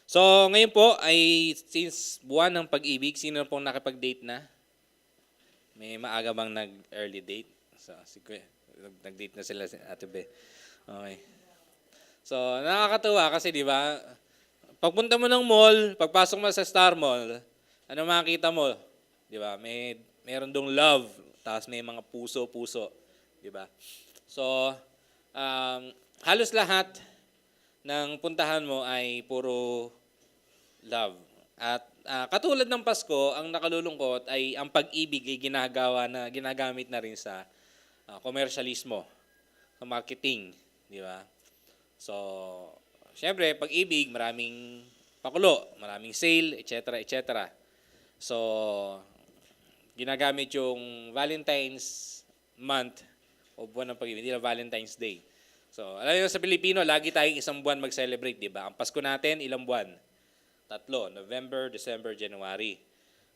So, ngayon po ay since buwan ng pag-ibig, sino pong nakipag-date na? May maaga bang nag-early date? So, nag-date na sila si Ate Be. Okay. So, nakakatuwa kasi 'di ba? Pagpunta mo ng mall, pagpasok mo sa Star Mall, ano makikita mo? 'Di ba? Meron dong love, tapos may mga puso-puso, 'di ba? So, um, halos lahat ng puntahan mo ay puro love. At katulad ng Pasko, ang nakalulungkot ay ang pag-ibig ay ginagamit na rin sa komersyalismo, sa marketing, di ba? So, syempre, pag-ibig, maraming pakulo, maraming sale, etc., etc. So, ginagamit yung Valentine's month o buwan ng pag-ibig, hindi na Valentine's Day. So, alam niyo sa Pilipino, lagi tayong isang buwan mag-celebrate, di ba? Ang Pasko natin, ilang buwan? 3, November, December, January.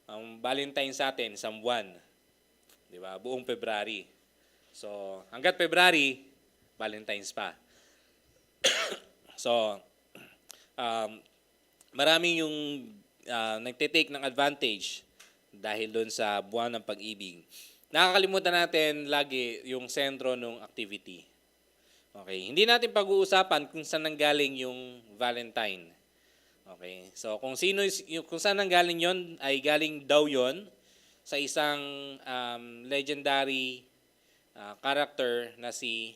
Ang Valentine's sa atin, isang buwan. Di ba? Buong February. So, hanggat February, Valentine's pa. So, um, maraming yung nagtitake ng advantage dahil doon sa buwan ng pag-ibig. Nakakalimutan natin lagi yung sentro ng activity. Okay, hindi natin pag-uusapan kung saan nanggaling yung Valentine. Okay, so kung saan nanggaling yon ay galing daw yon sa isang legendary character na si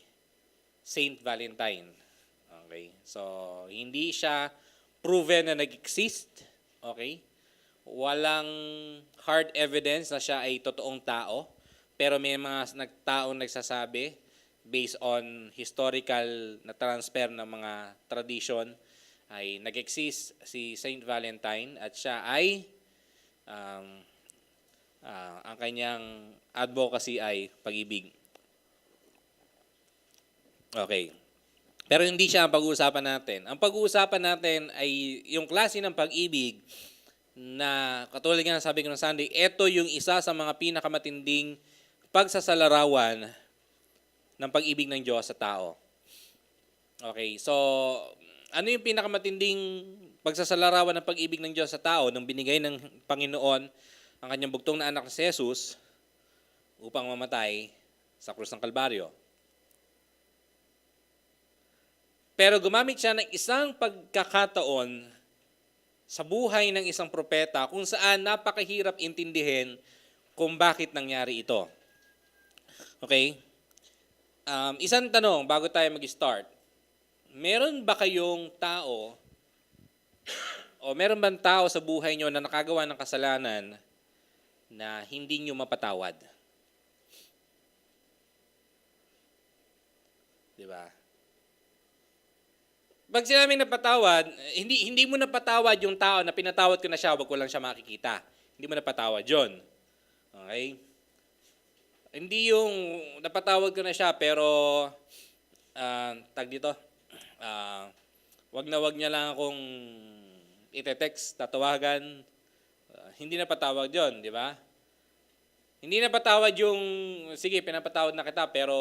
Saint Valentine. Okay, so hindi siya proven na nag-exist. Okay, walang hard evidence na siya ay totoong tao, pero may mga taong nagsasabi based on historical na transfer ng mga tradition ay nag-exist si Saint Valentine at siya ay ang kanyang advocacy ay pag-ibig. Okay. Pero hindi siya ang pag-uusapan natin. Ang pag-uusapan natin ay yung klase ng pag-ibig na katulad nga sabi ko ng Sunday, ito yung isa sa mga pinakamatinding pagsasalarawan ng pag-ibig ng Diyos sa tao. Okay, so ano yung pinakamatinding pagsasalarawan ng pag-ibig ng Diyos sa tao nung binigay ng Panginoon ang kanyang bugtong na anak na si Jesus upang mamatay sa krus ng Kalbaryo? Pero gumamit siya ng isang pagkakataon sa buhay ng isang propeta kung saan napakahirap intindihin kung bakit nangyari ito. Okay? Isang tanong bago tayo mag-start. Meron ba kayong tao o meron bang tao sa buhay nyo na nakagawa ng kasalanan na hindi nyo mapatawad? Di ba? Pag sinabing napatawad, hindi mo napatawad yung tao na pinatawad ko na siya, wag ko lang siya makikita. Hindi mo napatawad yun. Okay? Hindi yung napatawad ko na siya pero tag dito, wag niya lang akong ite-text, tatawagan. Hindi napatawad yun, di ba? Hindi napatawad yung, sige, pinapatawad na kita pero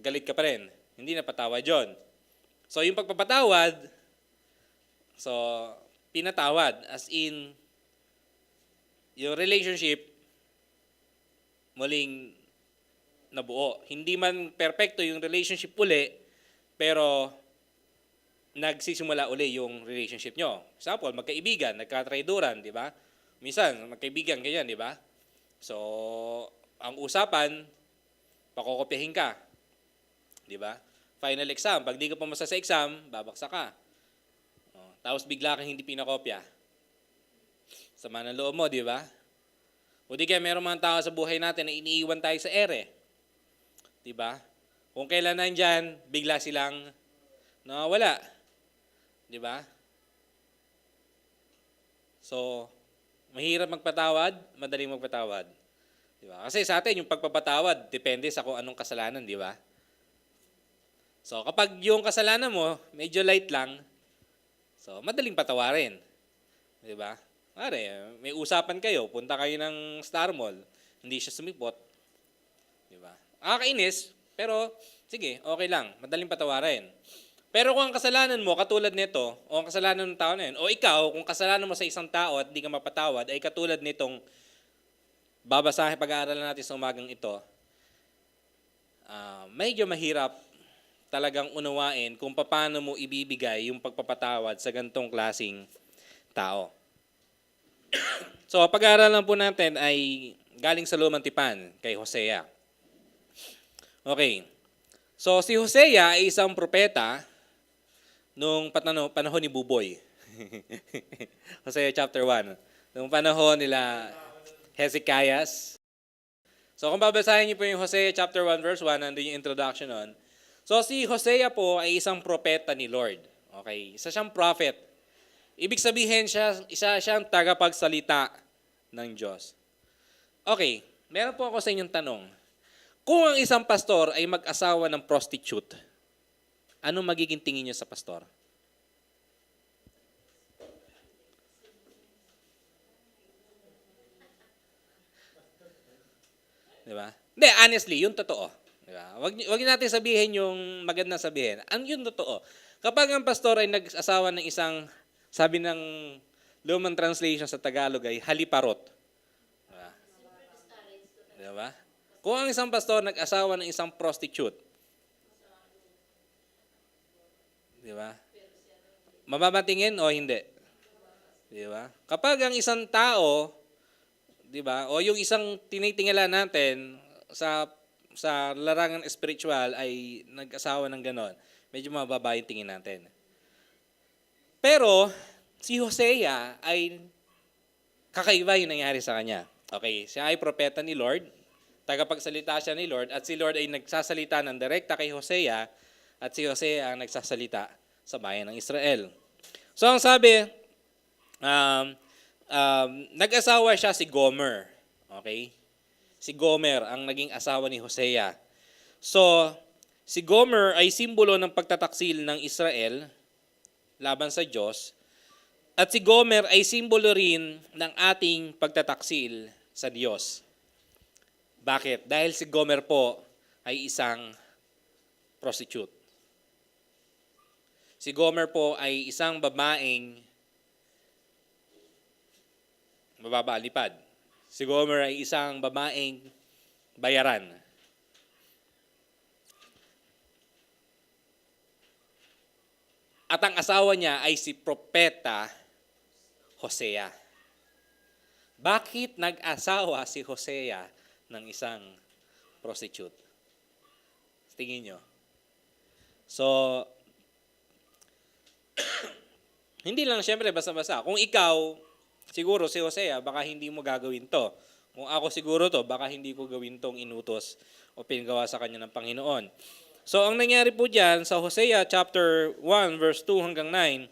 galit ka pa rin. Hindi napatawad yun. So, yung pagpapatawad, so, pinatawad. As in, yung relationship, muling nabuo. Hindi man perfecto yung relationship uli, pero nagsisimula uli yung relationship nyo. Example, magkaibigan, nagkatraiduran, di ba? Minsan, magkaibigan ganyan, di ba? So, ang usapan, pakokopyahin ka. Di ba? Final exam, pag di ka pumasa sa exam, babaksa ka. Tapos bigla kang hindi pinakopya. Sama ng loob mo, di ba? O di kaya meron mga tao sa buhay natin na iniiwan tayo sa ere. Di ba? Kung kailan nandyan, bigla silang nawawala. Di ba? So, mahirap magpatawad, madaling magpatawad. Di ba? Kasi sa atin, yung pagpapatawad, depende sa kung anong kasalanan, di ba? So, kapag yung kasalanan mo, medyo light lang, so, madaling patawarin. Di ba? Pare, may usapan kayo, punta kayo ng Star Mall, hindi siya sumipot. Di ba? Nakakainis, pero sige, okay lang, madaling patawarin. Pero kung ang kasalanan mo, katulad nito, o ang kasalanan ng tao na yun, o ikaw, kung kasalanan mo sa isang tao at di ka mapatawad, ay katulad nitong babasahin, pag-aaralan natin sa umagang ito, medyo mahirap talagang unawain kung paano mo ibibigay yung pagpapatawad sa gantong klasing tao. So, pag-aaralan po natin ay galing sa Lumang Tipan kay Hosea. Okay. So, si Hosea ay isang propeta nung panahon ni Buboy. Hosea chapter 1. Nung panahon nila Hezekiah. So, kung babasahin niyo po yung Hosea chapter 1 verse 1, nandun yung introduction on. So, si Hosea po ay isang propeta ni Lord. Okay. Isa siyang prophet. Ibig sabihin isa siyang tagapagsalita ng Diyos. Okay. Meron po ako sa inyong tanong. Kung ang isang pastor ay mag-asawa ng prostitute, anong magiging tingin niyo sa pastor? Di ba? Hindi, honestly, yung totoo. Di ba? Wag natin sabihin yung magandang sabihin. Ang yung totoo. Kapag ang pastor ay nag-asawa ng isang, sabi ng Lumang Translation sa Tagalog ay haliparot. Di ba? Di ba? Kung ang isang pastor nag-asawa ng isang prostitute, di ba? Mababatingin o hindi? Di ba? Kapag ang isang tao, di ba? O yung isang tinitingala natin sa larangan spiritual ay nag-asawa ng ganon, medyo mababa yung tingin natin. Pero si Hosea ay kakaiba yung nangyari sa kanya. Okay, siya ay propeta ni Lord, tagapagsalita siya ni Lord, at si Lord ay nagsasalita ng direkta kay Hosea, at si Hosea ang nagsasalita sa bayan ng Israel. So ang sabi, nag-asawa siya si Gomer. Okay? Si Gomer ang naging asawa ni Hosea. So, si Gomer ay simbolo ng pagtataksil ng Israel laban sa Diyos. At si Gomer ay simbolo rin ng ating pagtataksil sa Diyos. Bakit? Dahil si Gomer po ay isang prostitute. Si Gomer po ay isang babaeng mababalipad. Si Gomer ay isang babaeng bayaran. At ang asawa niya ay si Propeta Hosea. Bakit nag-asawa si Hosea ng isang prostitute? Tingin nyo. So, hindi lang siyempre basta-basta. Kung ikaw, siguro si Hosea, baka hindi mo gagawin to. Kung ako siguro to, baka hindi ko gawin tong inutos o pinagawa sa kanya ng Panginoon. So, ang nangyari po dyan sa Hosea chapter 1 verse 2 hanggang 9,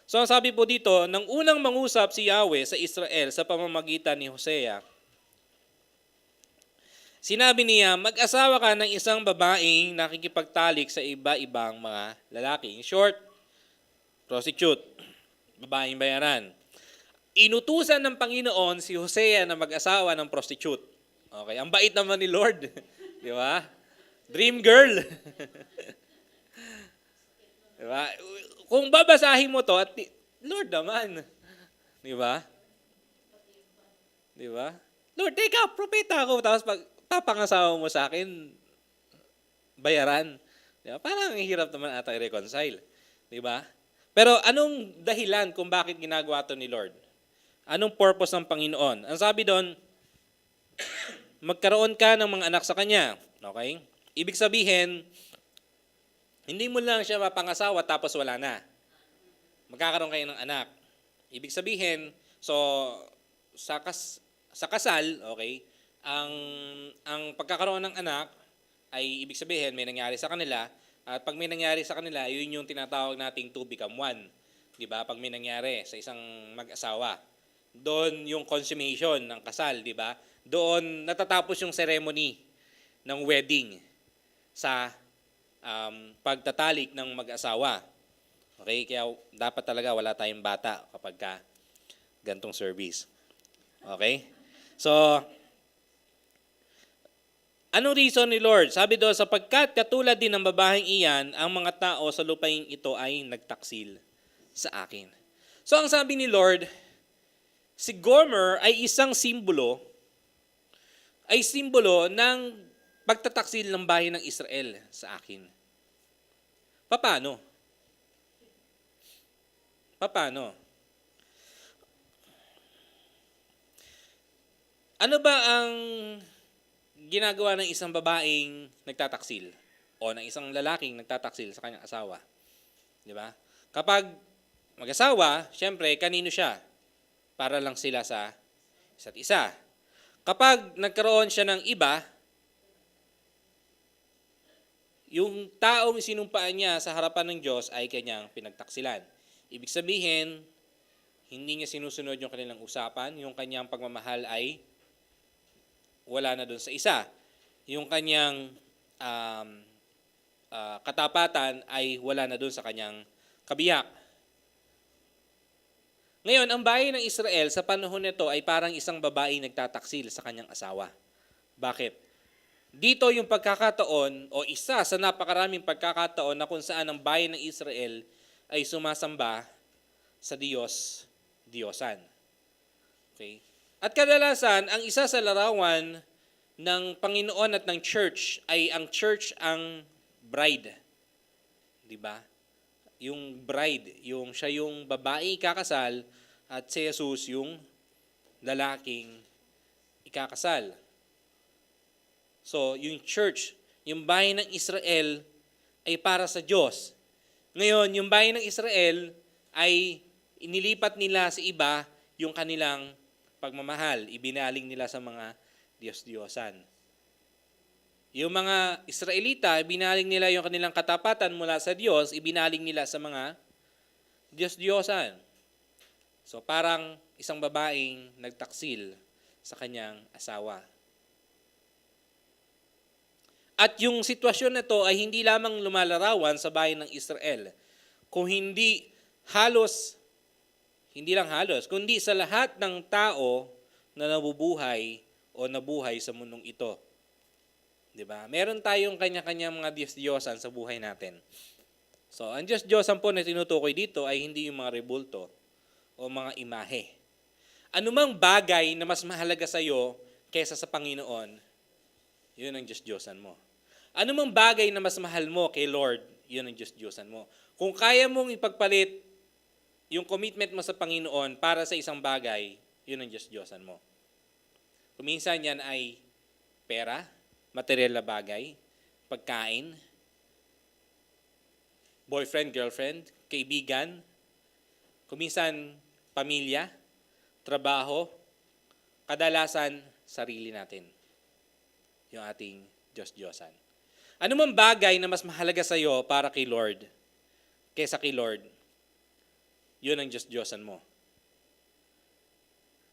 so ang sabi po dito, nang unang mangusap si Yahweh sa Israel sa pamamagitan ni Hosea, sinabi niya, mag-asawa ka ng isang babaeng nakikipagtalik sa iba-ibang mga lalaki. In short, prostitute, babaeng bayaran. Inutusan ng Panginoon si Hosea na mag-asawa ng prostitute. Okay, ang bait naman ni Lord. Di ba? Dream girl. Di ba? Kung babasahin mo to, at Lord naman. Di ba? Di ba? Lord, teka, propeta ako. Tapos pag papangasawa mo sa akin, bayaran. Di ba? Parang hirap naman ata i-reconcile. Di ba? Pero anong dahilan kung bakit ginagawa to ni Lord? Anong purpose ng Panginoon? Ang sabi doon, magkaroon ka ng mga anak sa Kanya. Okay? Ibig sabihin, hindi mo lang siya mapangasawa tapos wala na. Magkakaroon kayo ng anak. Ibig sabihin, so sa kasal, okay, ang pagkakaroon ng anak ay ibig sabihin may nangyari sa kanila, at pag may nangyari sa kanila, yun yung tinatawag nating to become one. 'Di ba? Pag may nangyari sa isang mag-asawa, doon yung consummation ng kasal, 'di ba? Doon natatapos yung ceremony ng wedding sa pagtatalik ng mag-asawa. Okay? Kaya dapat talaga wala tayong bata kapag gantong service. Okay? So, Anong reason ni Lord? Sabi doon, sapagkat katulad din ng babaeng iyan, ang mga tao sa lupain ito ay nagtaksil sa akin. So ang sabi ni Lord, si Gomer ay isang simbolo ng pagtataksil ng bayan ng Israel sa akin. Paano? Paano? Ano ba ang ginagawa ng isang babaeng nagtataksil o ng isang lalaking nagtataksil sa kanyang asawa? Di ba? Kapag mag-asawa, syempre, kanino siya? Para lang sila sa isa't isa. Kapag nagkaroon siya ng iba, yung taong sinumpaan niya sa harapan ng Diyos ay kanyang pinagtaksilan. Ibig sabihin, hindi niya sinusunod yung kanilang usapan, yung kanyang pagmamahal ay wala na doon sa isa. Yung kanyang katapatan ay wala na doon sa kanyang kabiyak. Ngayon, ang bayan ng Israel sa panahon nito ay parang isang babae nagtataksil sa kanyang asawa. Bakit? Dito yung pagkakataon o isa sa napakaraming pagkakataon na kung saan ang bayan ng Israel ay sumasamba sa Diyosan. Okay? At kadalasan, ang isa sa larawan ng Panginoon at ng church ay ang church ang bride. Di ba? Yung bride, siya yung babae ikakasal at si Jesus yung lalaking ikakasal. So, yung church, yung bayan ng Israel ay para sa Diyos. Ngayon, yung bayan ng Israel ay inilipat nila sa iba yung kanilang pagmamahal. Ibinaling nila sa mga Diyos-Diyosan. Yung mga Israelita, ibinaling nila yung kanilang katapatan mula sa Diyos, ibinaling nila sa mga Diyos-Diyosan. So parang isang babaeng nagtaksil sa kanyang asawa. At yung sitwasyon na to ay hindi lamang lumalarawan sa bayan ng Israel, kung hindi lang halos, kundi sa lahat ng tao na nabubuhay o nabuhay sa mundong ito. 'Di ba? Meron tayong kanya-kanyang mga Diyos-Diyosan sa buhay natin. So, ang Diyos-Diyosan po na tinutukoy dito ay hindi yung mga rebulto o mga imahe. Anumang bagay na mas mahalaga sa iyo kaysa sa Panginoon, yun ang Diyos-Diyosan mo. Anumang bagay na mas mahal mo kay Lord, yun ang Diyos-Diyosan mo. Kung kaya mong ipagpalit yung commitment mo sa Panginoon para sa isang bagay, yun ang Diyos-Diyosan mo. Kuminsan yan ay pera, material na bagay, pagkain, boyfriend, girlfriend, kaibigan, kuminsan pamilya, trabaho, kadalasan sarili natin. Yung ating Diyos-Diyosan. Ano man bagay na mas mahalaga sa iyo para kay Lord, kaysa kay Lord, yun ang Diyos-Diyosan mo.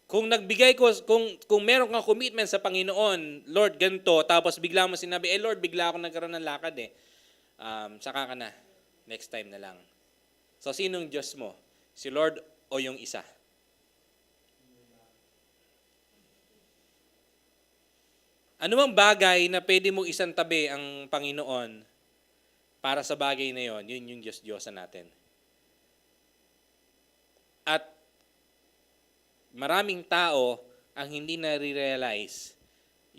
Kung kung meron kang commitment sa Panginoon, Lord, ganito, tapos bigla mo sinabi, Lord, bigla ako nagkaroon ng lakad saka ka na, next time na lang. So, sinong Diyos mo? Si Lord o yung isa? Ano mang bagay na pwede mong isantabi ang Panginoon para sa bagay na yon, yun yung Diyos-Diyosan natin. At maraming tao ang hindi nare-realize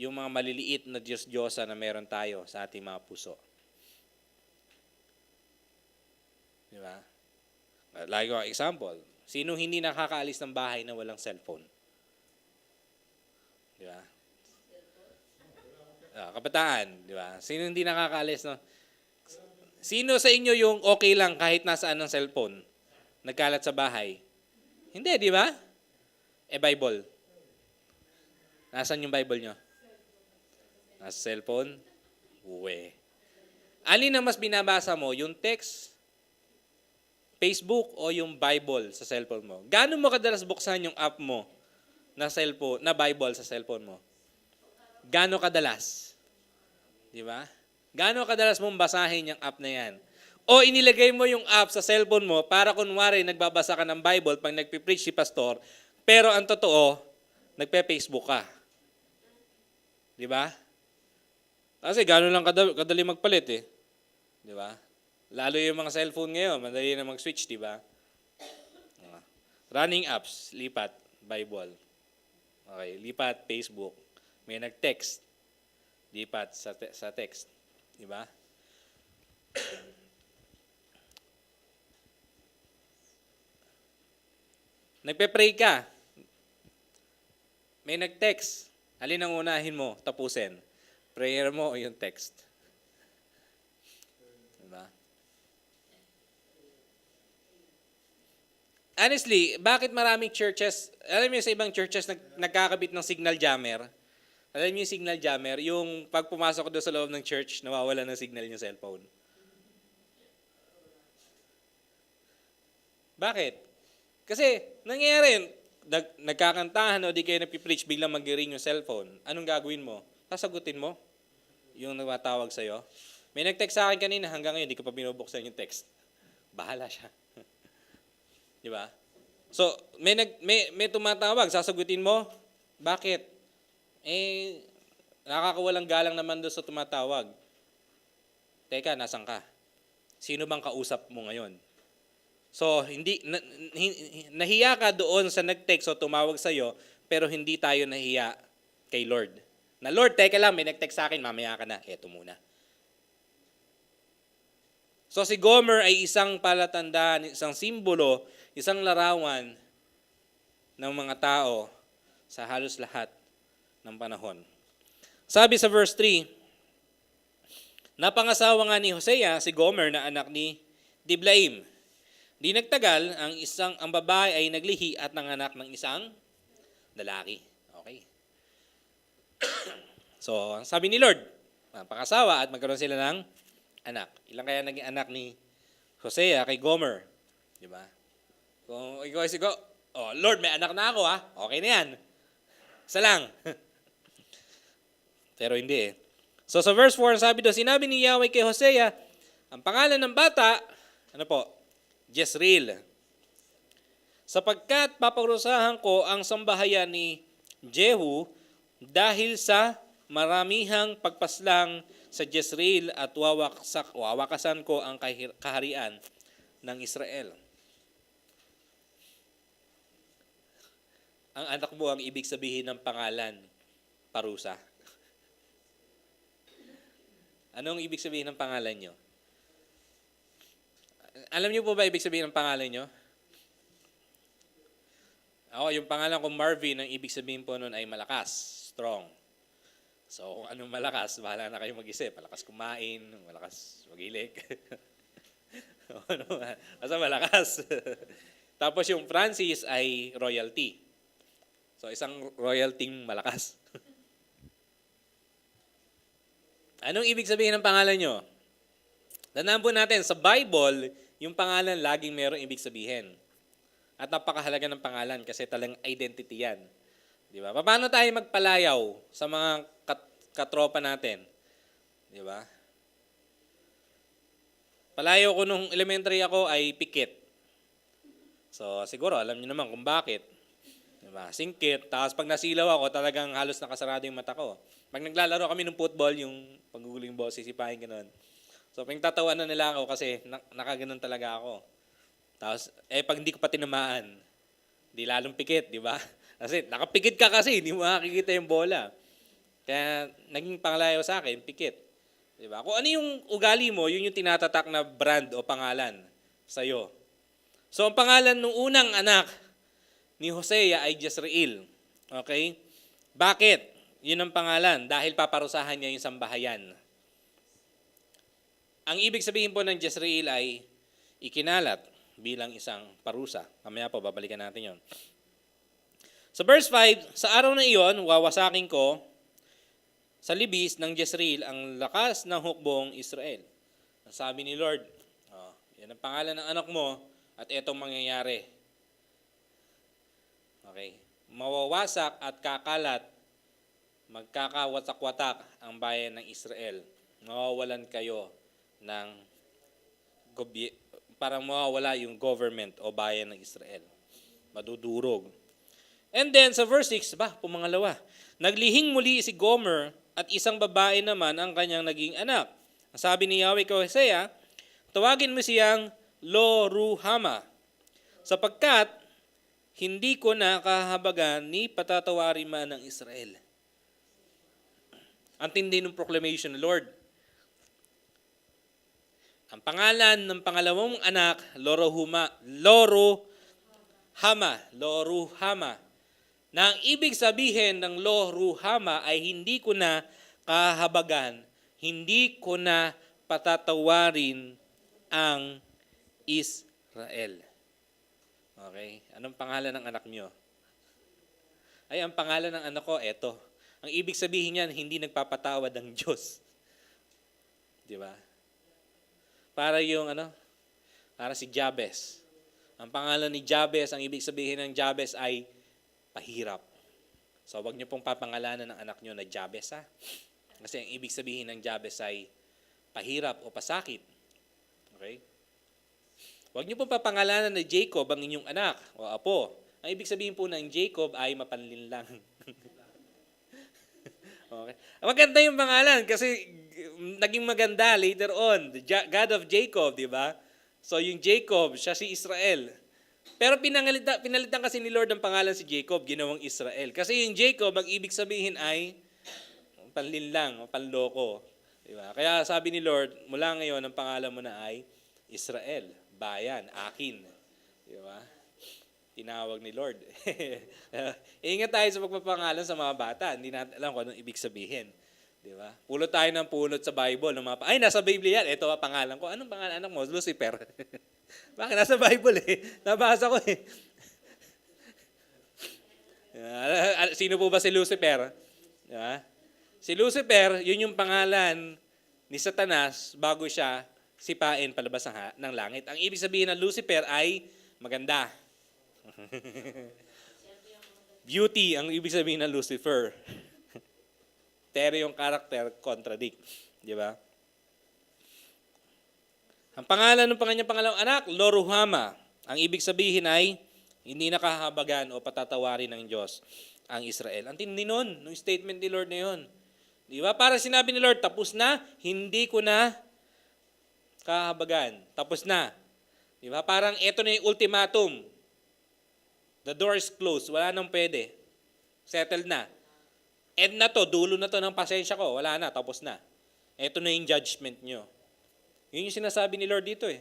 yung mga maliliit na Diyos-Diyosan na meron tayo sa ating mga puso. Di ba? Like ko example, sinong hindi nakakaalis ng bahay na walang cellphone? Di ba? Kabataan, di ba? Sino hindi nakakaalis, no? Sino sa inyo yung okay lang kahit nasaan ng cellphone? Nagkalat sa bahay? Hindi, di ba? Bible. Nasaan yung Bible nyo? Nasa cellphone? Uwe. Alin ang mas binabasa mo? Yung text, Facebook, o yung Bible sa cellphone mo? Gaano mo kadalas buksan yung app mo na Bible sa cellphone mo? Gaano kadalas? Di ba? Gaano kadalas mong basahin yung app na yan? O inilagay mo yung app sa cellphone mo para kunwari nagbabasa ka ng Bible pag nagpipreach si pastor, pero ang totoo, nagpe-Facebook ka. Di ba? Kasi gano'n lang kadali magpalit eh. Di ba? Lalo yung mga cellphone ngayon, madali na mag-switch, di ba? Running apps, lipat, Bible. Okay, lipat, Facebook. May nag-text, lipat sa text. Di ba? Nagpe-pray ka. May nag-text. Alin ang unahin mo, tapusin? Prayer mo o yung text? Diba? Honestly, bakit maraming churches, alam niyo sa ibang churches nagkakabit ng signal jammer? Alam niyo yung signal jammer? Yung pag pumasok doon sa loob ng church, nawawala ng signal yung cellphone. Bakit? Kasi nangyayari, nagkakantahan o di kayo napipreach, biglang mag-ring yung cellphone. Anong gagawin mo? Sasagutin mo yung nagmatawag sa'yo. May nag-text sa akin kanina, hanggang ngayon, di ko pa binubuksan yung text. Bahala siya. Di ba? So, may tumatawag, sasagutin mo. Bakit? Nakakawalang galang naman doon sa tumatawag. Teka, nasan ka? Sino bang kausap mo ngayon? So, nahiya ka doon sa nag-text o tumawag sa'yo, pero hindi tayo nahiya kay Lord. Na Lord, teka lang, may nag-text sa akin, mamaya ka na. Eto muna. So, si Gomer ay isang palatandaan, isang simbolo, isang larawan ng mga tao sa halos lahat ng panahon. Sabi sa verse 3, napangasawa nga ni Hosea si Gomer na anak ni Diblaim. Di nagtagal, ang babae ay naglihi at nanganak ng isang lalaki. Okay. So, sabi ni Lord, pangasawa at magkaroon sila ng anak. Ilang kaya naging anak ni Hosea kay Gomer? Di ba? Kung ikaw ay sigaw, Lord, may anak na ako ha. Okay na yan. Isa lang. Pero hindi eh. So sa verse 4, sabi doon, sinabi ni Yahweh kay Hosea, ang pangalan ng bata, ano po? Jezreel. Sapagkat paparusahan ko ang sambahayan ni Jehu dahil sa maramihang pagpaslang sa Jezreel at wawakasan ko ang kaharian ng Israel. Ang anak mo ang ibig sabihin ng pangalan, parusa. Anong ibig sabihin ng pangalan nyo? Alam niyo po ba ibig sabihin ng pangalan nyo? Ako, yung pangalan ko Marvin, ang ibig sabihin po nun ay malakas, strong. So, kung anong malakas, bahala na kayo mag-isip. Malakas kumain, malakas mag-ilik. Basta malakas. Tapos yung Francis ay royalty. So, isang royalty malakas. Anong ibig sabihin ng pangalan nyo? Tandaan po natin, sa Bible, yung pangalan laging mayroong ibig sabihin. At napakahalaga ng pangalan kasi talagang identity yan. Di ba? Paano tayo magpalayaw sa mga katropa natin? Di ba? Palayaw ko nung elementary ako ay pikit. So siguro alam niyo naman kung bakit. Di ba? Singkit. Tapos pag nasilaw ako, talagang halos nakasarado yung mata ko. Pag naglalaro kami ng football, yung pagguguling boss, sisipahin ka nun. So, pinagtatawanan nila ako kasi nakaganon talaga ako. Tapos, pag hindi ko pa tinamaan, di lalong pikit, di ba? Kasi nakapikit ka kasi, hindi mo makikita yung bola. Kaya, naging panglayaw sa akin, pikit. Di ba? Kung ano yung ugali mo, yun yung tinatatak na brand o pangalan sa'yo. So, ang pangalan ng unang anak ni Hosea ay Jezreel. Okay? Bakit? Yun ang pangalan. Dahil paparusahan niya yung sambahayan. Ang ibig sabihin po ng Jezreel ay ikinalat bilang isang parusa. Mamaya po, babalikan natin yon. Sa verse 5, sa araw na iyon, wawasakin ko sa libis ng Jezreel ang lakas ng hukbong Israel. Ang sabi ni Lord, yan ang pangalan ng anak mo at etong mangyayari. Okay. Mawawasak at kakalat, magkakawatak-watak ang bayan ng Israel. Mawawalan kayo ng parang mawawala yung government o bayan ng Israel. Madudurog. And then sa verse 6, pumangalawa, naglihing muli si Gomer at isang babae naman ang kanyang naging anak. Ang sabi ni Yahweh kay Hosea, tawagin mo siyang Lo-ruhama, sapagkat hindi ko na kahabagan ni patatawarin man ng Israel. Ang tindi ng proclamation, Lord. Ang pangalan ng pangalawang anak, Lo-ruhama, na ang ibig sabihin ng Lo-ruhama ay hindi ko na kahabagan, hindi ko na patatawarin ang Israel. Okay? Anong pangalan ng anak nyo? Ay, ang pangalan ng anak ko, eto. Ang ibig sabihin niyan, hindi nagpapatawad ang Diyos. Di ba? Para para si Jabez. Ang pangalan ni Jabez, ang ibig sabihin ng Jabez ay pahirap. So, wag niyo pong papangalanan ng anak niyo na Jabez, ha? Kasi ang ibig sabihin ng Jabez ay pahirap o pasakit. Okay? Huwag niyo pong papangalanan na Jacob ang inyong anak o apo. Ang ibig sabihin po ng Jacob ay mapanlinlang. Okay. Maganda yung pangalan kasi naging maganda later on. The God of Jacob, di ba? So yung Jacob, siya si Israel. Pero pinalitan kasi ni Lord ang pangalan si Jacob, ginawang Israel. Kasi yung Jacob, ang ibig sabihin ay panlinlang, panloko. Di ba? Kaya sabi ni Lord, mula ngayon, ang pangalan mo na ay Israel, bayan, akin. Di ba? Tinawag ni Lord. Ingat tayo sa pagpapangalan sa mga bata. Hindi natin alam kung anong ibig sabihin. Di ba? Pulot tayo ng pulot sa Bible. Ay, nasa Biblia yan. Ito ang pangalan ko. Anong pangalan anak mo? Lucifer. Bakit? Nasa Bible eh. Nabasa ko eh. Sino po ba si Lucifer? Di ba? Si Lucifer, yun yung pangalan ni Satanas bago siya sipain palabas ng langit. Ang ibig sabihin ng Lucifer ay maganda. Beauty ang ibig sabihin ng Lucifer. Pero yung character contradict, di ba? Ang pangalan ng kanyang pangalawang anak, Lo-ruhama. Ang ibig sabihin ay hindi nakahabagan o patatawarin ng Diyos ang Israel. Ang tindi nun, nung statement ni Lord na yun. Di ba? Para sinabi ni Lord, tapos na, hindi ko na kahabagan. Tapos na. Di ba? Parang ito na yung ultimatum. The door is closed. Wala nang pwede. Settled na. End na to. Dulo na to ng pasensya ko. Wala na. Tapos na. Ito na yung judgment nyo. Yun yung sinasabi ni Lord dito eh.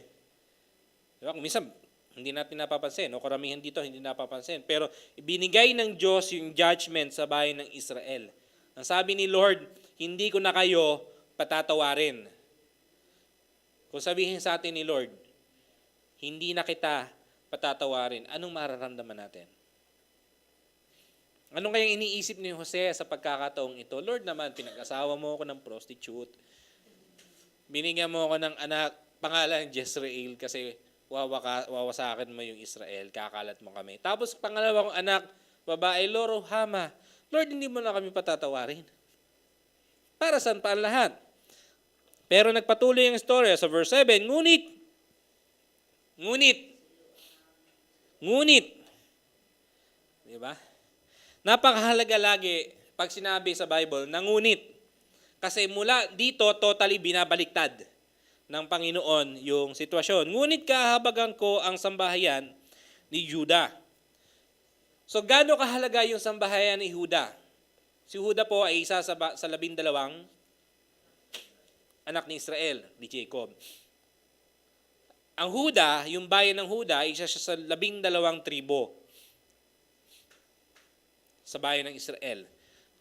Diba? Minsan, hindi natin napapansin. O karamihan dito, hindi napapansin. Pero ibinigay ng Diyos yung judgment sa bayan ng Israel. Ang sabi ni Lord, hindi ko na kayo patatawarin. Kung sabihin sa atin ni Lord, hindi na kita patatawarin, anong mararamdaman natin? Anong kayang iniisip ni Jose sa pagkakataong ito? Lord naman, pinag-asawa mo ako ng prostitute. Binigyan mo ako ng anak, pangalan Jezreel kasi wawasakin mo yung Israel, kakalat mo kami. Tapos pangalawa kong anak, babae, Lo-ruhama. Lord, hindi mo na kami patatawarin. Para saan pa ang lahat? Pero nagpatuloy ang istorya sa verse 7, Ngunit, di ba? Napakahalaga lagi pag sinabi sa Bible na ngunit. Kasi mula dito, totally binabaliktad ng Panginoon yung sitwasyon. Ngunit kahabagan ko ang sambahayan ni Juda. So, gaano kahalaga yung sambahayan ni Juda? Si Juda po ay isa sa 12 anak ni Israel, ni Jacob. Ang Juda, yung bayan ng Juda, ay isa siya sa 12 tribo sa bayan ng Israel.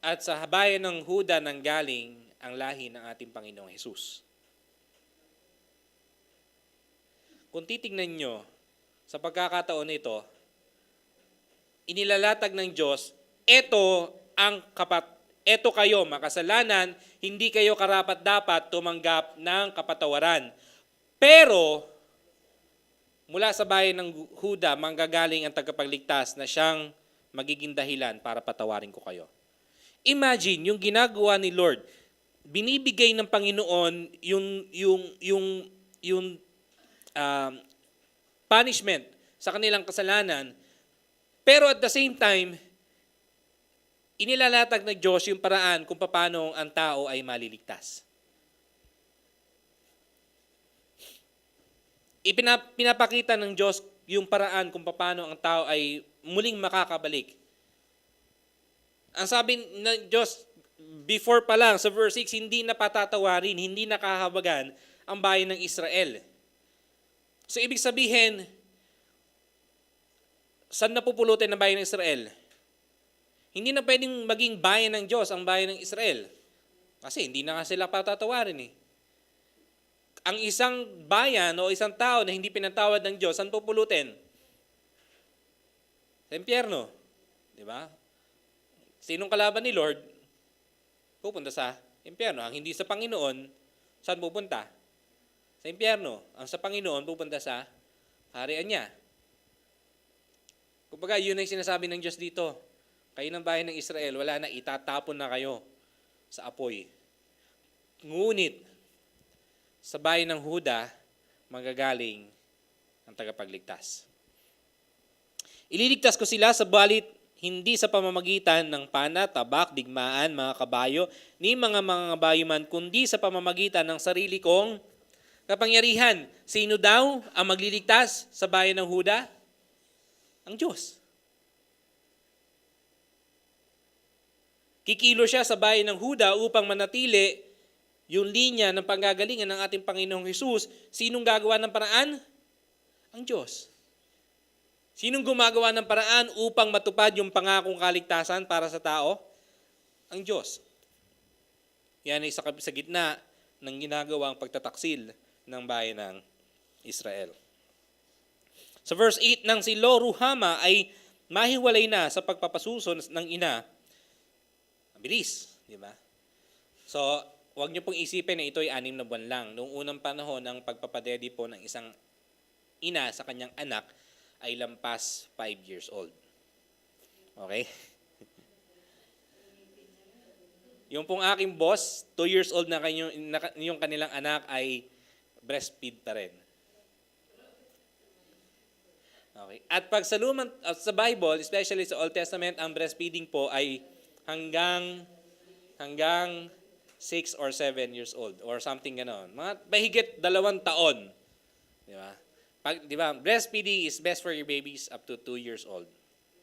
At sa bayan ng Juda nanggaling ang lahi ng ating Panginoong Hesus. Kung titignan nyo, sa pagkakataon nito, inilalatag ng Diyos, eto kayo, makasalanan, hindi kayo karapat-dapat tumanggap ng kapatawaran. Pero, mula sa bayan ng Juda, manggagaling ang tagapagligtas na siyang magiging dahilan para patawarin ko kayo. Imagine, yung ginagawa ni Lord, binibigay ng Panginoon yung punishment sa kanilang kasalanan, pero at the same time, inilalatag ng Diyos yung paraan kung paano ang tao ay maliligtas. Pinapakita ng Diyos yung paraan kung paano ang tao ay muling makakabalik. Ang sabi ng Diyos, before pa lang, sa verse 6, hindi na patatawarin, hindi nakahabagan ang bayan ng Israel. So, ibig sabihin, saan napupulutin ang bayan ng Israel? Hindi na pwedeng maging bayan ng Diyos ang bayan ng Israel. Kasi hindi na nga sila patatawarin eh. Ang isang bayan o isang tao na hindi pinatawad ng Diyos, saan pupulutin? Sa impyerno. Di ba? Sinong kalaban ni Lord? Pupunta sa impyerno. Ang hindi sa Panginoon, saan pupunta? Sa impyerno. Ang sa Panginoon, pupunta sa harian niya. Kumbaga, yun ay sinasabi ng Diyos dito. Kayo ng bayan ng Israel, wala na, itatapon na kayo sa apoy. Ngunit, sa bayan ng Huda, magagaling ang tagapagligtas. Ililigtas ko sila sa balit hindi sa pamamagitan ng pana, tabak, digmaan, mga kabayo, ni mga kabayo man, kundi sa pamamagitan ng sarili kong kapangyarihan. Sino daw ang magliligtas sa bayan ng Huda? Ang Diyos. Kikilo siya sa bayan ng Huda upang manatili yung linya ng panggagalingan ng ating Panginoong Hesus. Sinong gagawa ng paraan? Ang Diyos. Sinong gumagawa ng paraan upang matupad yung pangakong kaligtasan para sa tao? Ang Diyos. Yan ay sa gitna ng ginagawang pagtataksil ng bayan ng Israel. Sa verse 8, nang si Lo-ruhama ay mahiwalay na sa pagpapasuso ng ina, bilis, di ba? So, huwag niyo pong isipin na ito ay 6 na buwan lang. Noong unang panahon ng pagpapadedi po ng isang ina sa kanyang anak ay lampas 5 years old. Okay? Yung pong aking boss, 2 years old na yung kanilang anak ay breastfeed pa rin. Okay. At pag sa Bible, especially sa Old Testament, ang breastfeeding po ay hanggang 6 or 7 years old or something ganoon. Mga mahigit 2 taon. Di ba? Di ba? Breastfeeding is best for your babies up to 2 years old.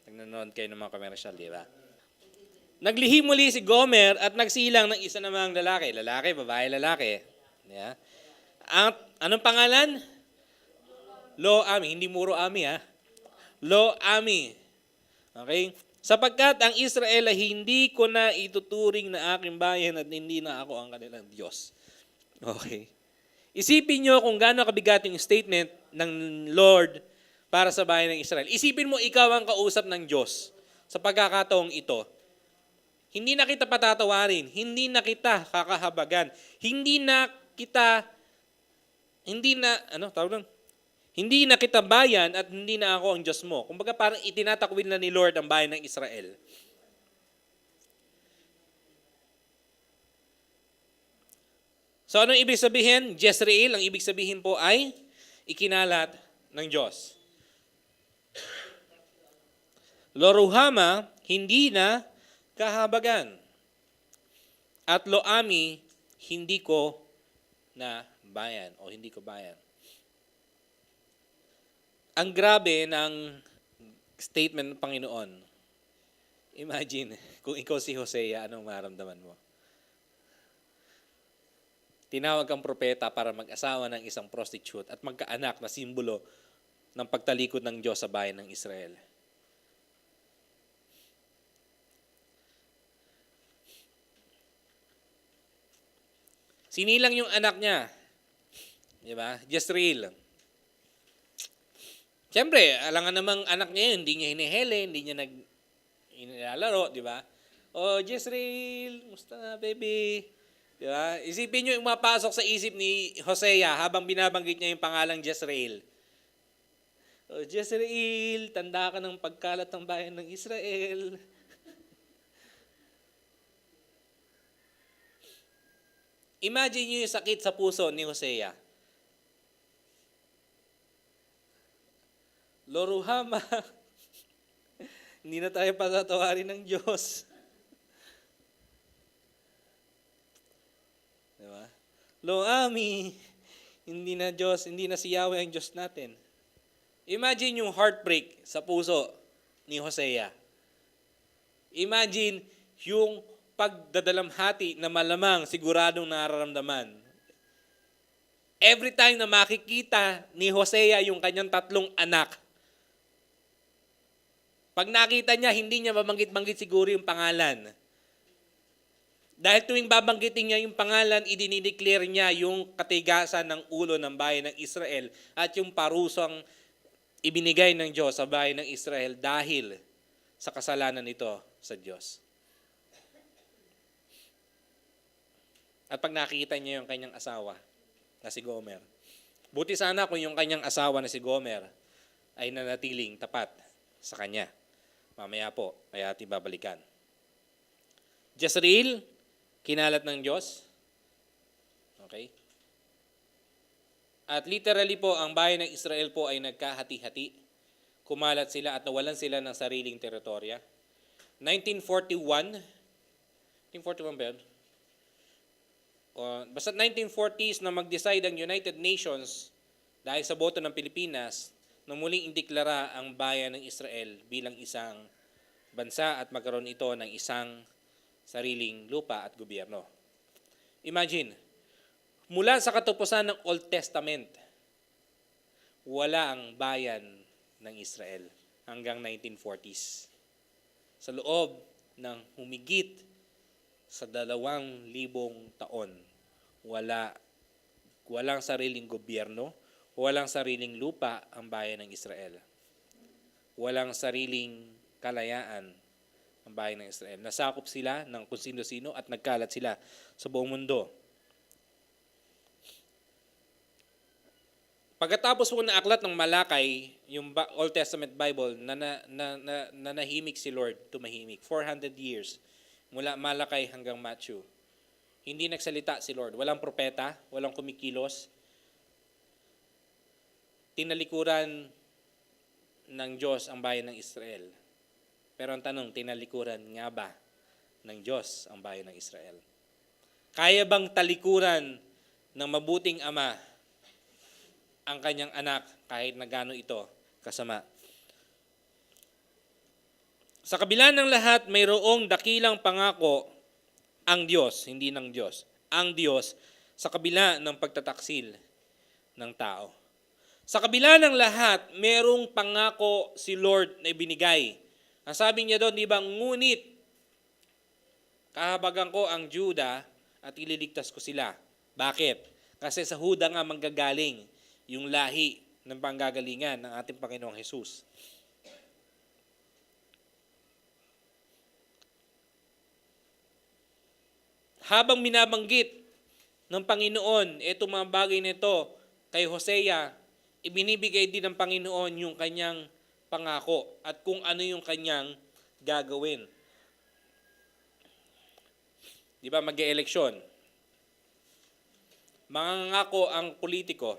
Nanonood kayo ng mga commercial, di ba? Naglihim muli si Gomer at nagsilang ng isa namang lalaki. Lalaki, babae, lalaki. Yeah. Anong pangalan? Lo-ami. Hindi Muro-ami ha. Lo-ami. Okay? Sapagkat ang Israel ay hindi ko na ituturing na aking bayan at hindi na ako ang kanilang Diyos. Okay. Isipin nyo kung gaano kabigat yung statement ng Lord para sa bayan ng Israel. Isipin mo ikaw ang kausap ng Diyos sa pagkakataong ito. Hindi na kita patatawarin, hindi na kita kakahabagan, hindi na kita bayan at hindi na ako ang Diyos mo. Kumbaga parang itinatakwil na ni Lord ang bayan ng Israel. So anong ibig sabihin? Jezreel, ang ibig sabihin po ay ikinalat ng Diyos. Lo-ruhama, hindi na kahabagan. At Lo-ami, hindi ko na bayan o hindi ko bayan. Ang grabe ng statement ng Panginoon. Imagine, kung ikaw si Hosea, anong maramdaman mo? Tinawag kang propeta para mag-asawa ng isang prostitute at magkaanak na simbolo ng pagtalikod ng Diyos sa bayan ng Israel. Sinilang yung anak niya. Di ba? Jezreel. Siyempre, alangan namang anak niya yun, hindi niya hinihele, hindi niya nilalaro, di ba? Oh, Jezreel, musta na, baby? Di ba? Isipin niyo yung mapasok sa isip ni Hosea habang binabanggit niya yung pangalang Jezreel. Oh, Jezreel, tanda ka ng pagkalat ng bayan ng Israel. Imagine niyo yung sakit sa puso ni Hosea. Lo-ruhama, hindi na tayo patatawarin ng Diyos. Lo ami, hindi na Diyos, hindi na si Yahweh ang Diyos natin. Imagine yung heartbreak sa puso ni Hosea. Imagine yung pagdadalamhati na malamang siguradong nararamdaman. Every time na makikita ni Hosea yung kanyang tatlong anak, pag nakita niya, hindi niya mabanggit-banggit siguro yung pangalan. Dahil tuwing babanggitin niya yung pangalan, idinideclare niya yung katigasan ng ulo ng bayan ng Israel at yung parusang ibinigay ng Diyos sa bayan ng Israel dahil sa kasalanan nito sa Diyos. At pag nakita niya yung kanyang asawa na si Gomer, buti sana kung yung kanyang asawa na si Gomer ay nanatiling tapat sa kanya. Mamaya po, kaya ating babalikan. Jezreel, kinalat ng Diyos. Okay? At literally po, ang bayan ng Israel po ay nagkahati-hati. Kumalat sila at nawalan sila ng sariling teritorya. 1941 ba yun? Basta 1940s na mag-decide ang United Nations dahil sa boto ng Pilipinas na muling indeklara ang bayan ng Israel bilang isang bansa at magkaroon ito ng isang sariling lupa at gobyerno. Imagine, mula sa katapusan ng Old Testament, wala ang bayan ng Israel hanggang 1940s. Sa loob ng humigit sa 2,000 taon, walang sariling gobyerno, walang sariling lupa ang bayan ng Israel. Walang sariling kalayaan ang bayan ng Israel. Nasakop sila ng kung sino-sino at nagkalat sila sa buong mundo. Pagkatapos po na aklat ng Malakay, yung Old Testament Bible, nanahimik si Lord, tumahimik. 400 years, mula Malakay hanggang Matthew. Hindi nagsalita si Lord. Walang propeta, walang kumikilos. Tinalikuran ng Diyos ang bayan ng Israel. Pero ang tanong, tinalikuran nga ba ng Diyos ang bayan ng Israel? Kaya bang talikuran ng mabuting ama ang kanyang anak kahit na gaano ito kasama? Sa kabila ng lahat, mayroong dakilang pangako ang Diyos, hindi ng Diyos. Ang Diyos sa kabila ng pagtataksil ng tao. Sa kabila ng lahat, mayroong pangako si Lord na ibinigay. Ang sabi niya doon, di ba, ngunit kahabagan ko ang Juda at ililigtas ko sila. Bakit? Kasi sa Huda nga manggagaling yung lahi ng panggagalingan ng ating Panginoong Jesus. Habang minabanggit ng Panginoon itong mga bagay nito kay Hosea, ibinibigay din ng Panginoon yung kanyang pangako at kung ano yung kanyang gagawin. Di ba, mag-e-eleksyon? Mangangako ang politiko.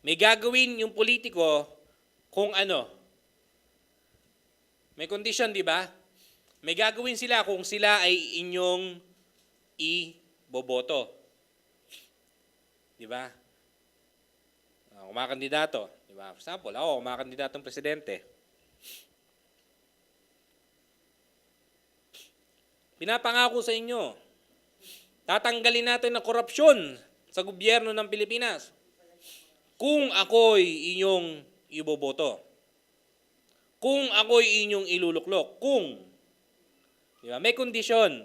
May gagawin yung politiko kung ano. May condition, di ba? May gagawin sila kung sila ay inyong iboboto. Di ba? Kumakandidato. Di ba? For example, ako, kumakandidatong presidente. Pinapangako sa inyo, tatanggalin natin ang korupsyon sa gobyerno ng Pilipinas kung ako'y inyong iboboto. Kung ako'y inyong iluluklok. Kung. Di ba? May kondisyon.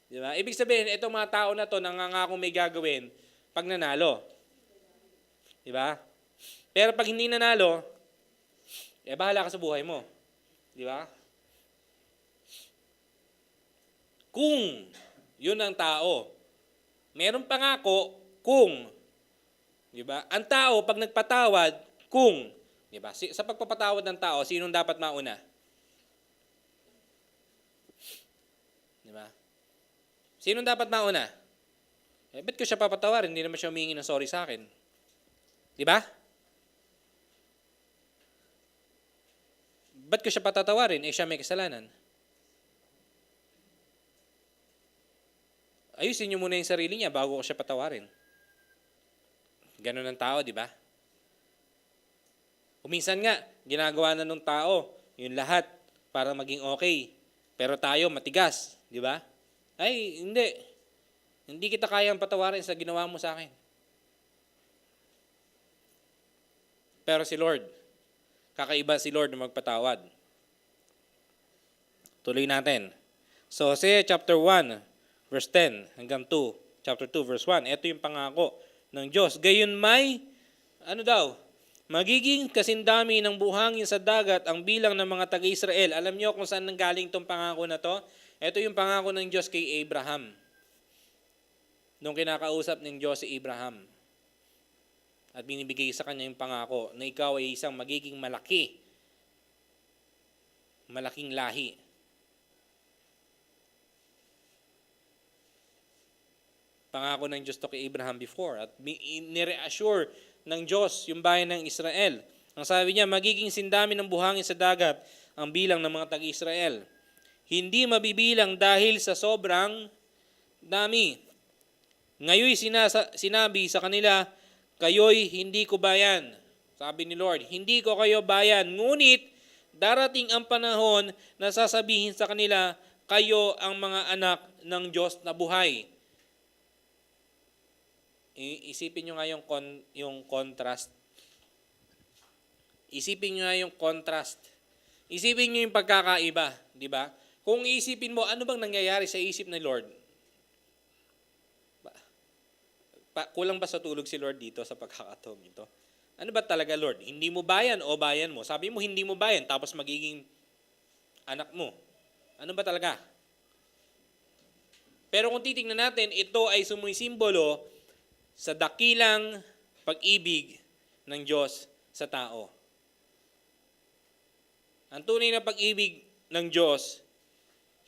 Di ba? Ibig sabihin, itong mga tao na to nangangako may gagawin pag nanalo. Di ba? Pero pag hindi nanalo, bahala ka sa buhay mo. Di ba? Kung yun ang tao, meron pangako kung. Di ba? Ang tao, pag nagpatawad, kung. Di ba? Sa pagpapatawad ng tao, sinong dapat mauna? Diba? Sino dapat mauna? Ba't ko siya papatawarin? Hindi naman siya humingi ng sorry sa akin. Diba? Ba't ko siya patatawarin? Siya may kasalanan. ayusin niyo muna yung sarili niya bago ko siya patawarin. Ganun ang tao, di ba? Kuminsan nga, ginagawa na ng tao yung lahat para maging okay. Pero tayo matigas, di ba? Ay, hindi. Hindi kita kayang patawarin sa ginawa mo sa akin. Pero si Lord, kakaiba si Lord na magpatawad. Tuloy natin. So, Hosea chapter 1, verse 10 hanggang 2. Chapter 2, verse 1. Ito yung pangako ng Diyos. Gayon may, magiging kasindami ng buhangin sa dagat ang bilang ng mga taga-Israel. Alam niyo kung saan nanggaling itong pangako na to? Ito yung pangako ng Diyos kay Abraham. Nung kinakausap ng Diyos si Abraham. At binibigay sa kanya yung pangako na ikaw ay isang magiging malaking lahi. Pangako ng Diyos to kay Abraham before. At nireassure ng Diyos yung bayan ng Israel. Ang sabi niya, magiging sindami ng buhangin sa dagat ang bilang ng mga taga-Israel. Hindi mabibilang dahil sa sobrang dami. Ngayon sinabi sa kanila, kayo'y hindi ko bayan. Sabi ni Lord, hindi ko kayo bayan. Ngunit darating ang panahon na sasabihin sa kanila, kayo ang mga anak ng Diyos na buhay. Isipin nyo nga yung contrast. Isipin nyo nga yung contrast. Isipin nyo yung pagkakaiba, di ba? Kung isipin mo, ano bang nangyayari sa isip ni Lord? Kulang ba sa tulog si Lord dito sa pagkakataon ito? Ano ba talaga, Lord? Hindi mo bayan o bayan mo? Sabi mo hindi mo bayan, tapos magiging anak mo. Ano ba talaga? Pero kung titingnan natin, ito ay sumisimbolo sa dakilang pag-ibig ng Diyos sa tao. Ang tunay na pag-ibig ng Diyos,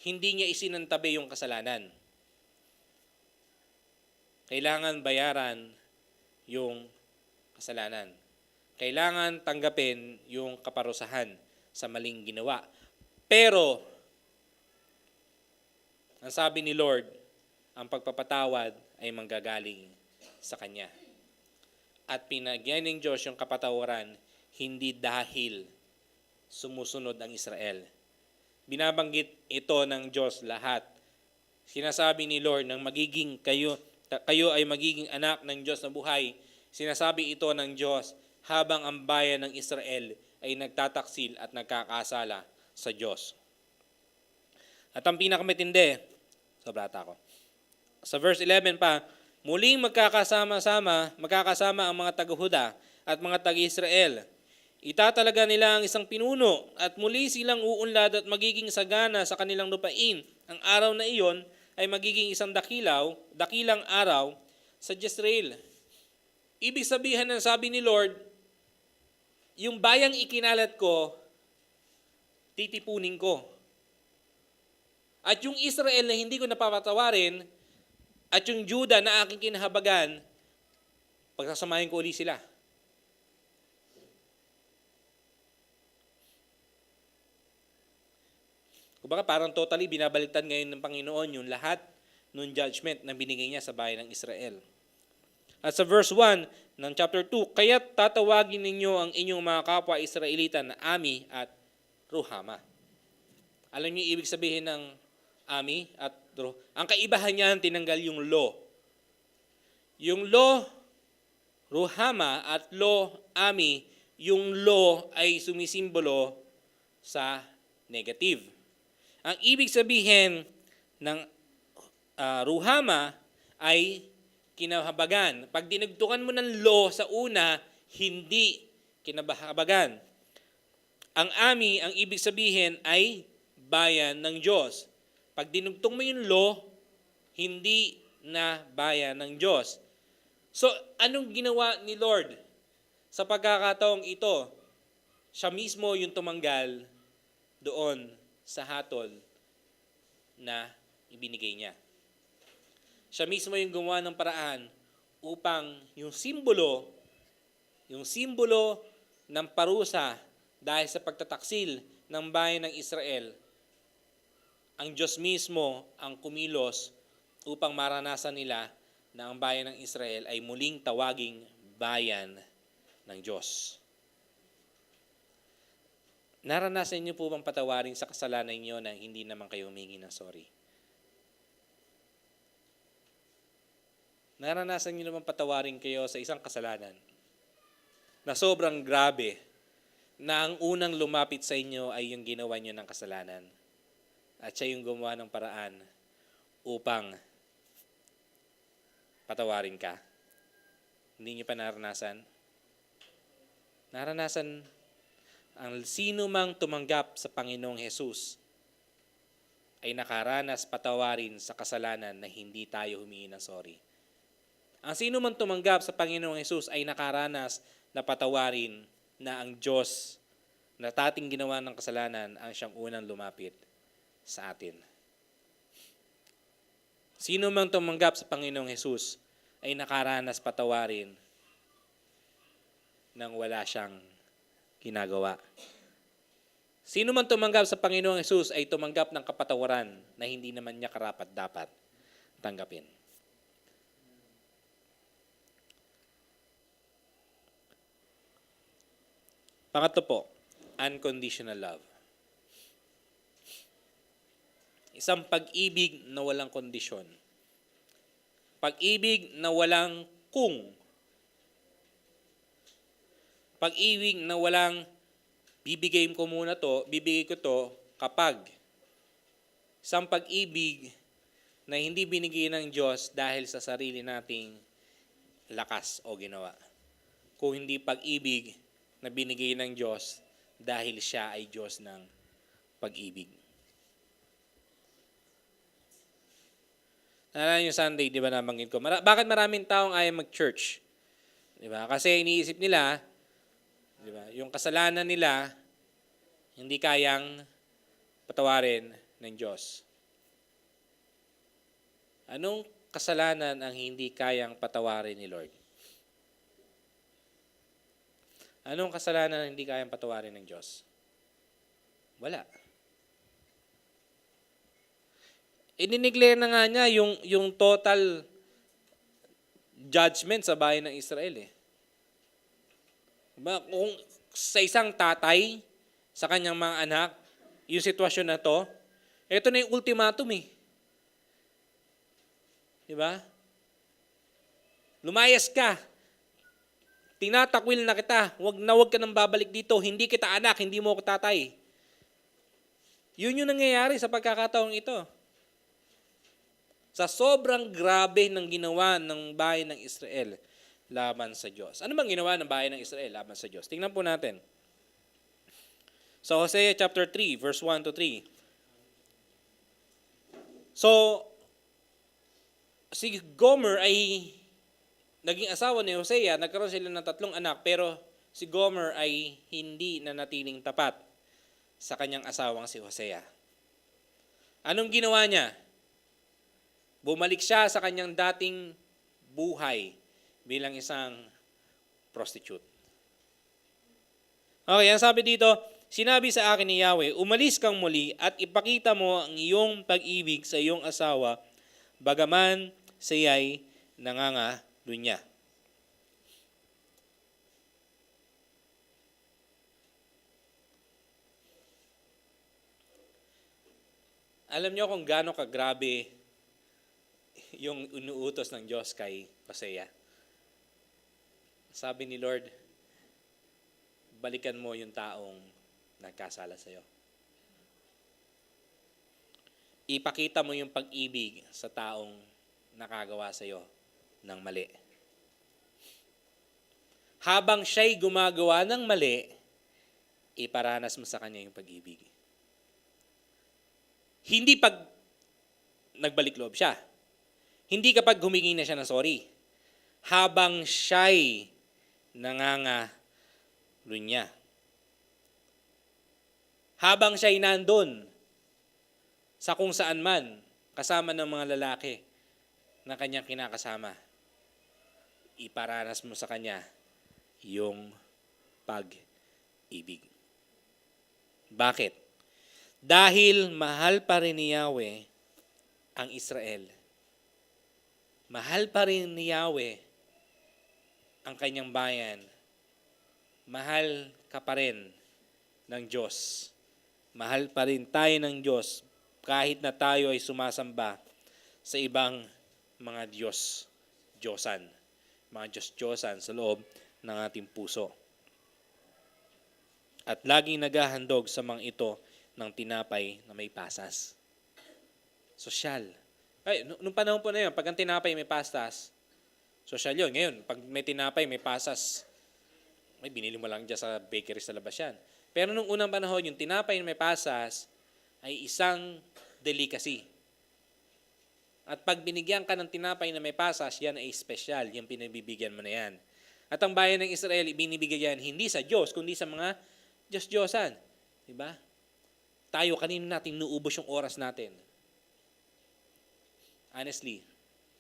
hindi niya isinantabi yung kasalanan. Kailangan bayaran yung kasalanan. Kailangan tanggapin yung kaparusahan sa maling ginawa. Pero, ang sabi ni Lord, ang pagpapatawad ay manggagaling sa Kanya. At pinagyan ng Diyos yung kapatawaran, hindi dahil sumusunod ang Israel. Binabanggit ito ng Diyos lahat. Sinasabi ni Lord nang magiging kayo ay magiging anak ng Diyos na buhay. Sinasabi ito ng Diyos habang ang bayan ng Israel ay nagtataksil at nagkakasala sa Diyos. At ang pinakamatindi, sobrata ako. Sa verse 11 pa, muling magkakasama ang mga taga-Huda at mga taga-Israel. Itatalaga nila ang isang pinuno at muli silang uunlad at magiging sagana sa kanilang lupain. Ang araw na iyon ay magiging isang dakilang araw sa Jezreel. Ibig sabihin ng sabi ni Lord, yung bayang ikinalat ko, titipunin ko. At yung Israel na hindi ko napapatawarin, at yung Judah na aking kinahabagan, pagsasamahin ko uli sila. Kumbaga parang totally binabaliktad ngayon ng Panginoon yung lahat ng judgment na binigay niya sa bayan ng Israel. At sa verse 1 ng chapter 2, kaya't tatawagin ninyo ang inyong mga kapwa Israelita na Ami at Ruhama. Alam niyo ibig sabihin ng Ami at Ruhama? Ang kaibahan niyan, tinanggal yung law. Yung law, Ruhama at law, Ami, yung law ay sumisimbolo sa negative. Ang ibig sabihin ng Ruhama ay kinahabagan. Pag dinagtukan mo ng law sa una, hindi kinahabagan. Ang Ami, ang ibig sabihin ay bayan ng Diyos. Pag dinugtong mo yung law, hindi na bayan ng Diyos. So, anong ginawa ni Lord sa pagkakataong ito? Siya mismo yung tumanggal doon sa hatol na ibinigay niya. Siya mismo yung gumawa ng paraan upang yung simbolo ng parusa dahil sa pagtataksil ng bayan ng Israel, ang Diyos mismo ang kumilos upang maranasan nila na ang bayan ng Israel ay muling tawaging bayan ng Diyos. Naranasan niyo po bang patawarin sa kasalanan niyo na hindi naman kayo humingi ng sorry? Naranasan niyo naman patawarin kayo sa isang kasalanan na sobrang grabe na ang unang lumapit sa inyo ay yung ginawa niyo ng kasalanan at siya yung gumawa ng paraan upang patawarin ka? Hindi niyo pa naranasan? Naranasan ang sino mang tumanggap sa Panginoong Hesus ay nakaranas patawarin sa kasalanan na hindi tayo humingi ng sorry. Ang sino mang tumanggap sa Panginoong Hesus ay nakaranas na patawarin na ang Diyos na dating ginawa ng kasalanan ang siyang unang lumapit sa atin. Sino mang tumanggap sa Panginoong Hesus ay nakaranas patawarin nang wala siyang ginagawa. Sino man tumanggap sa Panginoong Hesus ay tumanggap ng kapatawaran na hindi naman niya karapat-dapat tanggapin. Pangatlo po, unconditional love. Isang pag-ibig na walang kondisyon. Pag-ibig na walang kung. Pag-ibig na walang bibigay ko to kapag. Isang pag-ibig na hindi binigay ng Diyos dahil sa sarili nating lakas o ginawa. Kung hindi pag-ibig na binigay ng Diyos dahil siya ay Diyos ng pag-ibig. Naalala yung Sunday, di ba nabanggit ko? Bakit maraming taong ayaw mag-church? Di ba? Kasi iniisip nila, di ba, yung kasalanan nila, hindi kayang patawarin ng Diyos. Anong kasalanan ang hindi kayang patawarin ni Lord? Anong kasalanan ang hindi kayang patawarin ng Diyos? Wala. Inineclare na nga niya yung total judgment sa bayan ng Israel eh. Diba? Kung sa isang tatay, sa kanyang mga anak, yung sitwasyon na to, ito na yung ultimatum eh. Diba? Lumayas ka. Tinatakwil na kita. Wag ka nang babalik dito. Hindi kita anak, hindi mo ako tatay. Yun yung nangyayari sa pagkakataong ito. Sa sobrang grabe ng ginawa ng bayan ng Israel laban sa Diyos. Ano bang ginawa ng bayan ng Israel laban sa Diyos? Tingnan po natin. So Hosea chapter 3, verse 1 to 3. So, si Gomer ay naging asawa ni Hosea. Nagkaroon sila ng 3 anak, pero si Gomer ay hindi nanatiling tapat sa kanyang asawang si Hosea. Anong ginawa niya? Bumalik siya sa kanyang dating buhay bilang isang prostitute. Okay, ang sabi dito, sinabi sa akin ni Yahweh, umalis kang muli at ipakita mo ang iyong pag-ibig sa iyong asawa, bagaman siya'y nangangalunya. Alam niyo kung gaano kagrabe yung inuutos ng Diyos kay Hosea. Sabi ni Lord, balikan mo yung taong nagkasala sa'yo. Ipakita mo yung pag-ibig sa taong nakagawa sa'yo ng mali. Habang siya'y gumagawa ng mali, iparanas mo sa kanya yung pag-ibig. Hindi pag nagbalik loob siya. Hindi kapag humingi na siya ng sorry. Habang siya'y nangangalunya. Habang siya'y nandun sa kung saan man, kasama ng mga lalaki na kanyang kinakasama, iparanas mo sa kanya yung pag-ibig. Bakit? Dahil mahal pa rin ni Yahweh ang Israel Mahal pa rin ni Yahweh ang kanyang bayan. Mahal ka pa rin ng Diyos. Mahal pa rin tayo ng Diyos kahit na tayo ay sumasamba sa ibang mga Diyosan. Mga Diyos-Diyosan sa loob ng ating puso. At laging naghahandog sa mga ito ng tinapay na may pasas. Sosyal. Ay, nung panahon po na yun, pag ang tinapay may pasas, sosyal yun. Ngayon, pag may tinapay may pasas, may binili mo lang dyan sa bakery sa labas yan. Pero nung unang panahon, yung tinapay na may pasas ay isang delicacy. At pag binigyan ka ng tinapay na may pasas, yan ay special. Yung pinabibigyan mo na yan. At ang bayan ng Israel, binibigyan yan hindi sa Diyos, kundi sa mga Diyos-Diyosan. Diba? Tayo, kanino natin nuubos yung oras natin? Honestly,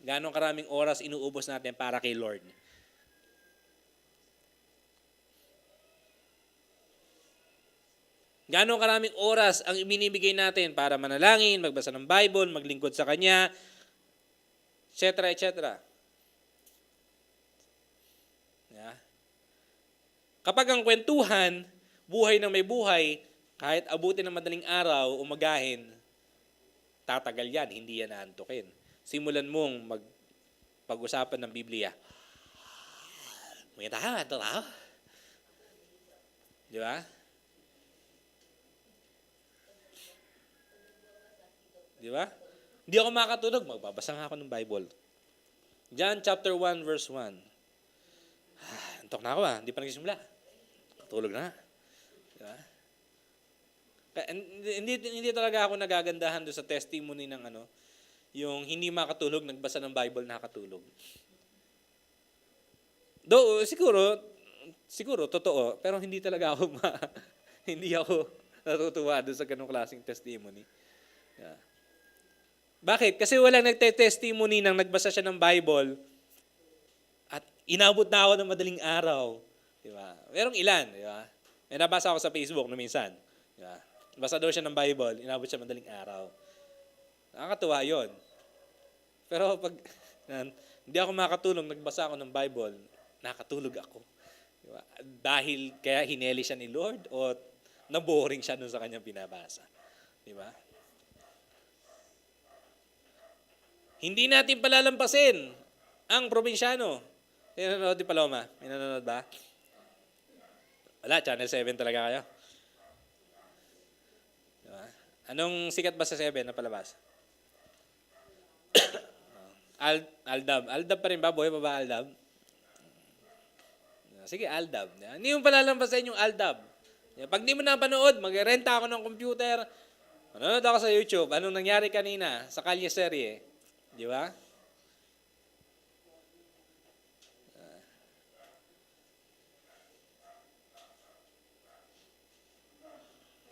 gano'ng karaming oras inuubos natin para kay Lord? Gano'ng karaming oras ang ibinibigay natin para manalangin, magbasa ng Bible, maglingkod sa Kanya, etc., etc. Yeah. Kapag ang kwentuhan, buhay ng may buhay, kahit abutin ng madaling araw, umagahin, tatagal yan, hindi yan aantukin. Simulan mong pag-usapan ng Biblia. May tayo. Di ba? Di ba? Hindi ako makatulog, magbabasa nga ako ng Bible. John chapter 1 verse 1. Antok na ako hindi pa nagsisimula. Tulog na. Di ba? Hindi talaga ako nagagandahan doon sa testimony ng yung hindi makatulog, nagbasa ng Bible, nakatulog. Do siguro totoo, pero hindi talaga ako hindi ako natutuwa doon sa ganung klaseng testimony. Yeah. Bakit? Kasi walang nagte-testimony nang nagbasa siya ng Bible at inabot na ako ng madaling araw. Di ba? Merong ilan, di ba? May nabasa ako sa Facebook no minsan. Di ba? Basa daw siya ng Bible, inabot siya madaling araw. Nakakatuwa yun. Pero pag hindi ako makatulog, nagbasa ako ng Bible, nakatulog ako. Diba? Dahil kaya hineli siya ni Lord o naboring siya dun sa kanyang binabasa. Diba? Hindi natin palalampasin ang probinsyano. May nanonood di Paloma? May nanonood ba? Wala, Channel 7 talaga kayo. Diba? Anong sikat ba sa 7 na palabas? Aldab. Aldab pa rin ba? Buhay pa ba Aldab? Sige, Aldab. Hindi mo palalampasin yung Aldab. Pag di mo napanood, mag-renta ako ng computer. Manonood ako sa YouTube. Anong nangyari kanina sa Kalye Serye? Di ba?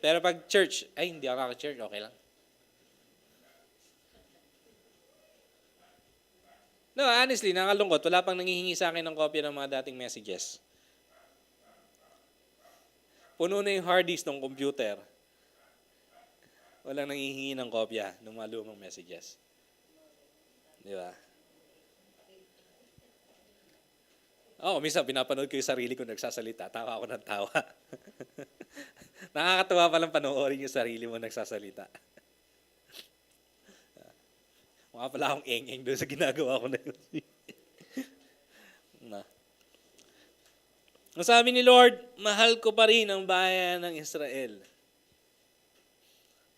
Pero pag church, ay hindi ako kaka-church, okay lang. No, honestly, nakalungkot. Wala pang nangihingi sa akin ng kopya ng mga dating messages. Puno na yung hard disk ng computer. Walang nangihingi ng kopya ng mga lumang messages. Di ba? Minsan pinapanood ko yung sarili ko nagsasalita. Tawa ako ng tawa. Nakakatawa palang panoorin yung sarili mo nagsasalita. Mukha pala akong eng-eng doon sa ginagawa ko na yun. Ang sabi ni Lord, mahal ko pa rin ang bayan ng Israel.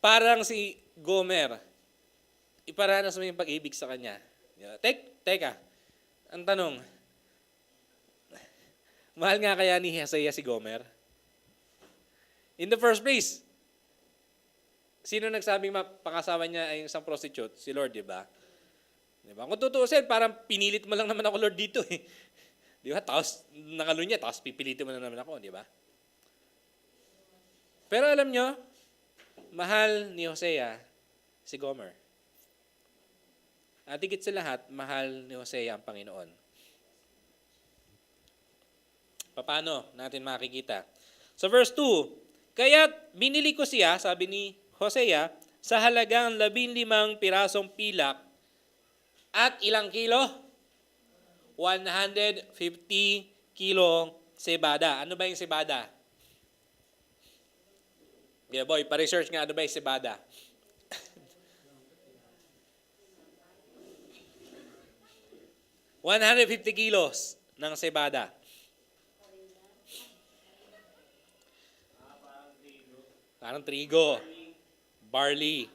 Parang si Gomer, iparanas mo yung pag-ibig sa kanya. Teka, ang tanong, mahal nga kaya ni Hosea si Gomer? In the first place, sino nagsabing pangasawa niya ay isang prostitute? Si Lord, di ba? Di ba? Kung tutuusin, parang pinilit mo lang naman ako, Lord, dito eh. Di ba? Tapos, nakalunya, tapos pipilitin mo na naman ako, di ba? Pero alam nyo, mahal ni Hosea si Gomer. At higit sa lahat, mahal ni Hosea ang Panginoon. Paano natin makikita? Sa verse 2, kaya't binili ko siya, sabi ni Hosea, sa halagang 15 pirasong pilak At ilang kilo? 150 kilong cebada. Ano ba yung cebada? Yeah, boy, pa-research nga ano ba yung cebada. 150 kilos ng cebada. Parang trigo. Barley.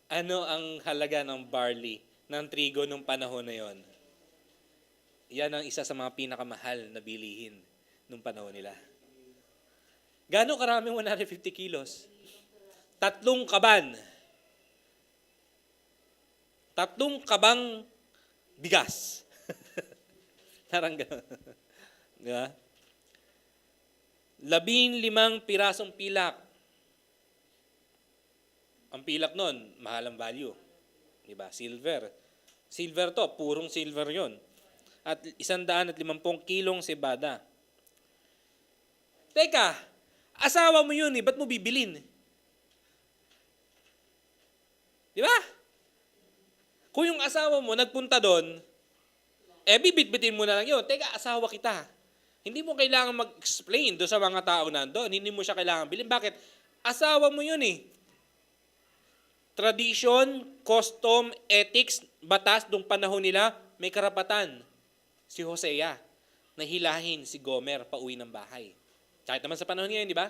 Ano ang halaga ng barley, ng trigo nung panahon na yon? Yan ang isa sa mga pinakamahal na bilihin nung panahon nila. Gaano karaming 150 kilos? 3 kaban. 3 kabang bigas. Parang gano'n. Di ba? 15 pirasong pilak. Ang pilak nun, mahal ang value. Di ba? Silver. Silver to, purong silver yon. At 150 kilong cebada. Teka, asawa mo yun eh, ba't mo bibilin? Di ba? Kung yung asawa mo nagpunta doon, bibitbitin mo na lang yun. Teka, asawa kita. Hindi mo kailangan mag-explain doon sa mga tao nandoon. Hindi mo siya kailangan bilhin. Bakit? Asawa mo yun eh. Tradition, custom, ethics, batas nung panahon nila, may karapatan si Hosea na hilahin si Gomer pauwi ng bahay. Kahit naman sa panahon ngayon, di ba?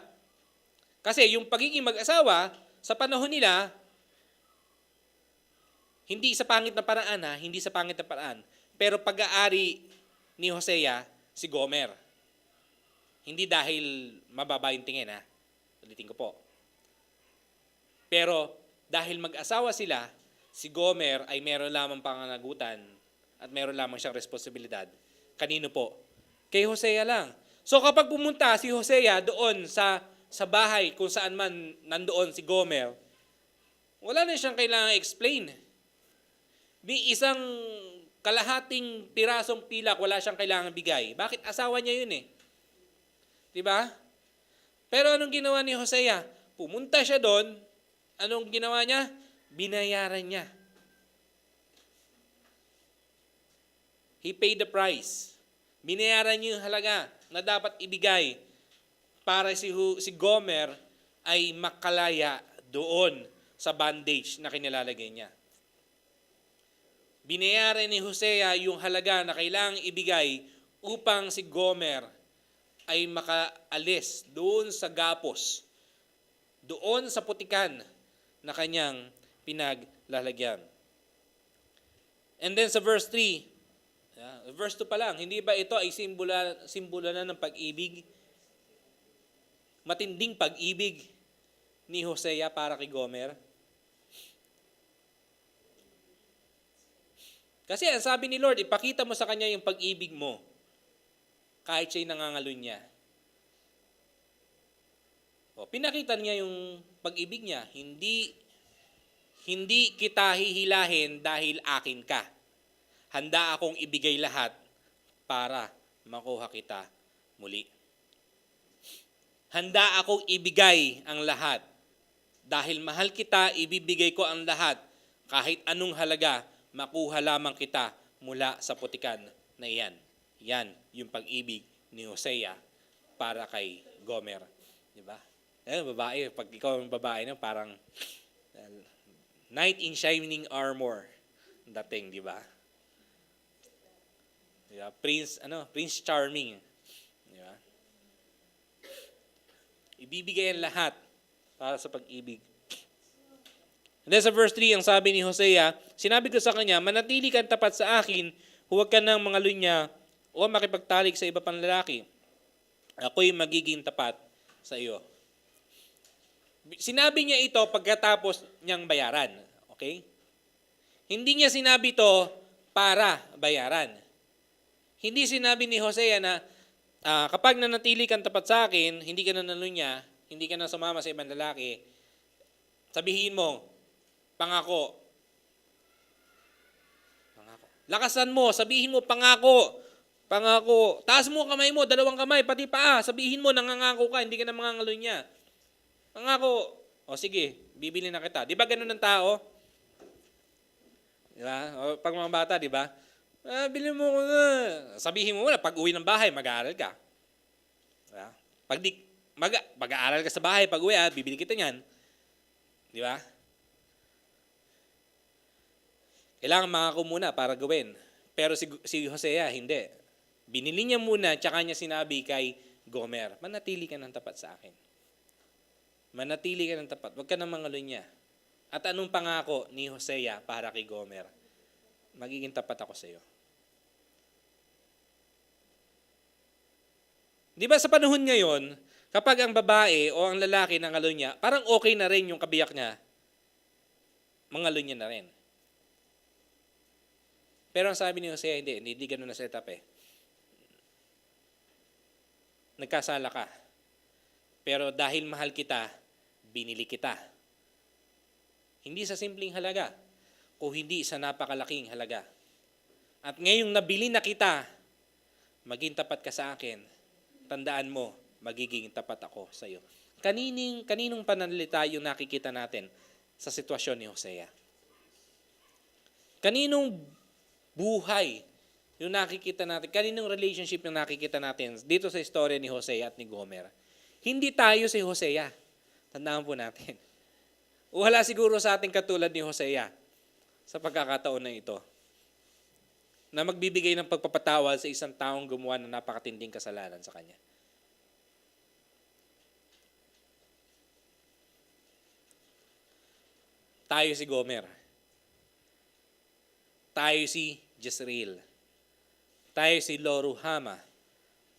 Kasi yung pagiging mag-asawa, sa panahon nila, hindi sa pangit na paraan ha, hindi sa pangit na paraan. Pero pag-aari ni Hosea, si Gomer. Hindi dahil mababa yung tingin ha. Ulitin ko po. Pero dahil mag-asawa sila, si Gomer ay meron lamang panganagutan at meron lamang siyang responsibilidad. Kanino po? Kay Hosea lang. So kapag pumunta si Hosea doon sa bahay kung saan man nandoon si Gomer, wala na siyang kailangang explain. Ni isang kalahating pirasong pilak wala siyang kailangang bigay. Bakit? Asawa niya yun eh. Diba? Pero anong ginawa ni Hosea? Pumunta siya doon. Anong ginawa niya? Binayaran niya. He paid the price. Binayaran niya yung halaga na dapat ibigay para si Gomer ay makalaya doon sa bandage na kinilalagay niya. Binayaran ni Hosea yung halaga na kailangang ibigay upang si Gomer ay makaalis doon sa gapos, doon sa putikan na kanyang pinaglalagyan. And then sa verse 3, verse 2 pa lang, hindi ba ito ay simbolo na ng pag-ibig? Matinding pag-ibig ni Hosea para kay Gomer. Kasi ang sabi ni Lord, ipakita mo sa kanya yung pag-ibig mo kahit siya'y nangangalun niya. Pinakita niya yung pag-ibig niya. Hindi kita hihilahin dahil akin ka. Handa akong ibigay lahat para makuha kita muli. Handa akong ibigay ang lahat. Dahil mahal kita, ibibigay ko ang lahat. Kahit anong halaga, makuha lamang kita mula sa putikan na iyan. Yan yung pag-ibig ni Hosea para kay Gomer. Diba? Babae, pag ikaw ang babae na parang knight in shining armor dating, di ba? Diba? Prince Charming. Diba? Ibibigay ang lahat para sa pag-ibig. And then sa verse 3, ang sabi ni Hosea, sinabi ko sa kanya, manatili kang tapat sa akin, huwag ka nang mangalunya o makipagtalik sa iba pang lalaki. Ako'y magiging tapat sa iyo. Sinabi niya ito pagkatapos niyang bayaran. Okay? Hindi niya sinabi ito para bayaran. Hindi sinabi ni Hosea na kapag nanatili kang tapat sa akin, hindi ka na nalunya, hindi ka na sumama sa ibang lalaki, sabihin mo, pangako. Lakasan mo, sabihin mo, pangako. Pangako. Taas mo kamay mo, 2 kamay, pati paa. Sabihin mo, nangangako ka, hindi ka na mangangalunya. Pangako. O sige, bibili na kita. Di ba ganun ng tao? Di ba? O pag mga bata, di ba? Bilhin mo ko na. Sabihin mo muna, pag uwi ng bahay, mag-aaral ka. Di ba? Pag di, mag-aaral ka sa bahay, pag uwi, bibili kita niyan. Di ba? Kailangan mangako muna para gawin. Pero si Hosea, hindi. Binili niya muna, tsaka niya sinabi kay Gomer, manatili ka ng tapat sa akin. Manatili ka ng tapat. Huwag ka nang mangalunya. At anong pangako ni Hosea para kay Gomer? Magiging tapat ako sa iyo. Di ba sa panahon ngayon, kapag ang babae o ang lalaki nangalunya, parang okay na rin yung kabiyak niya, mangalunya na rin. Pero ang sabi ni Hosea, hindi ganun na setup eh. Nagkasala ka. Pero dahil mahal kita, binili kita. Hindi sa simpleng halaga, o hindi sa napakalaking halaga. At ngayong nabili na kita, maging tapat ka sa akin, tandaan mo, magiging tapat ako sa iyo. Kaninong pananalita yung nakikita natin sa sitwasyon ni Hosea? Kaninong buhay yung nakikita natin? Kaninong relationship yung nakikita natin dito sa istorya ni Hosea at ni Gomer? Hindi tayo si Hosea. Tandaan po natin. Wala siguro sa ating katulad ni Hosea sa pagkakataon na ito na magbibigay ng pagpapatawad sa isang taong gumawa ng napakatinding kasalanan sa kanya. Tayo si Gomer. Tayo si Jezreel. Tayo si Lo-ruhama.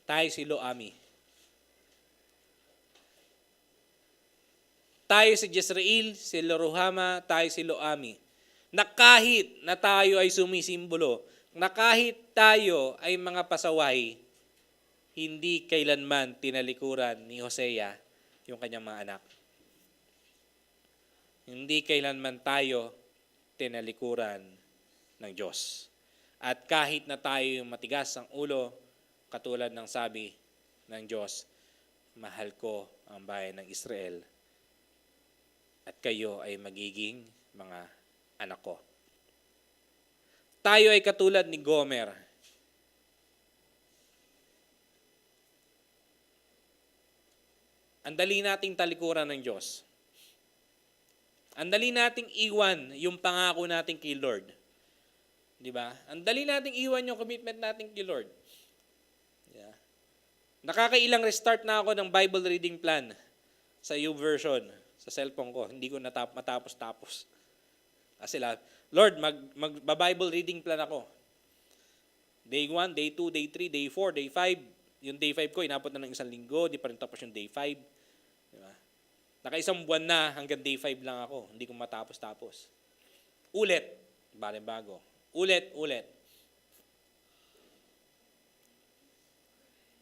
Tayo si Lo-ami. Tayo si Jezreel, si Lo-ruhama, tayo si Lo-ami. Na kahit na tayo ay sumisimbolo, na kahit tayo ay mga pasaway, hindi kailanman tinalikuran ni Hosea yung kanyang mga anak. Hindi kailanman tayo tinalikuran ng Diyos. At kahit na tayo yung matigas ang ulo, katulad ng sabi ng Diyos, mahal ko ang bayan ng Israel at kayo ay magiging mga anak ko. Tayo ay katulad ni Gomer. Ang dali nating talikuran ng Diyos. Ang dali nating iwan yung pangako natin kay Lord. Di ba? Ang dali nating iwan yung commitment natin kay Lord. Yeah. Nakakailang restart na ako ng Bible reading plan sa YouVersion, sa cellphone ko. Hindi ko matapos-tapos. Kasi Lord, mag-Bible reading plan ako. Day 1, day 2, day 3, day 4, day 5. Yung day 5 ko, inabot na ng isang linggo. Di pa rin tapos yung day 5. Diba? Nakaisang buwan na hanggang day 5 lang ako. Hindi ko matapos-tapos. Ulit. Bago. Ulit.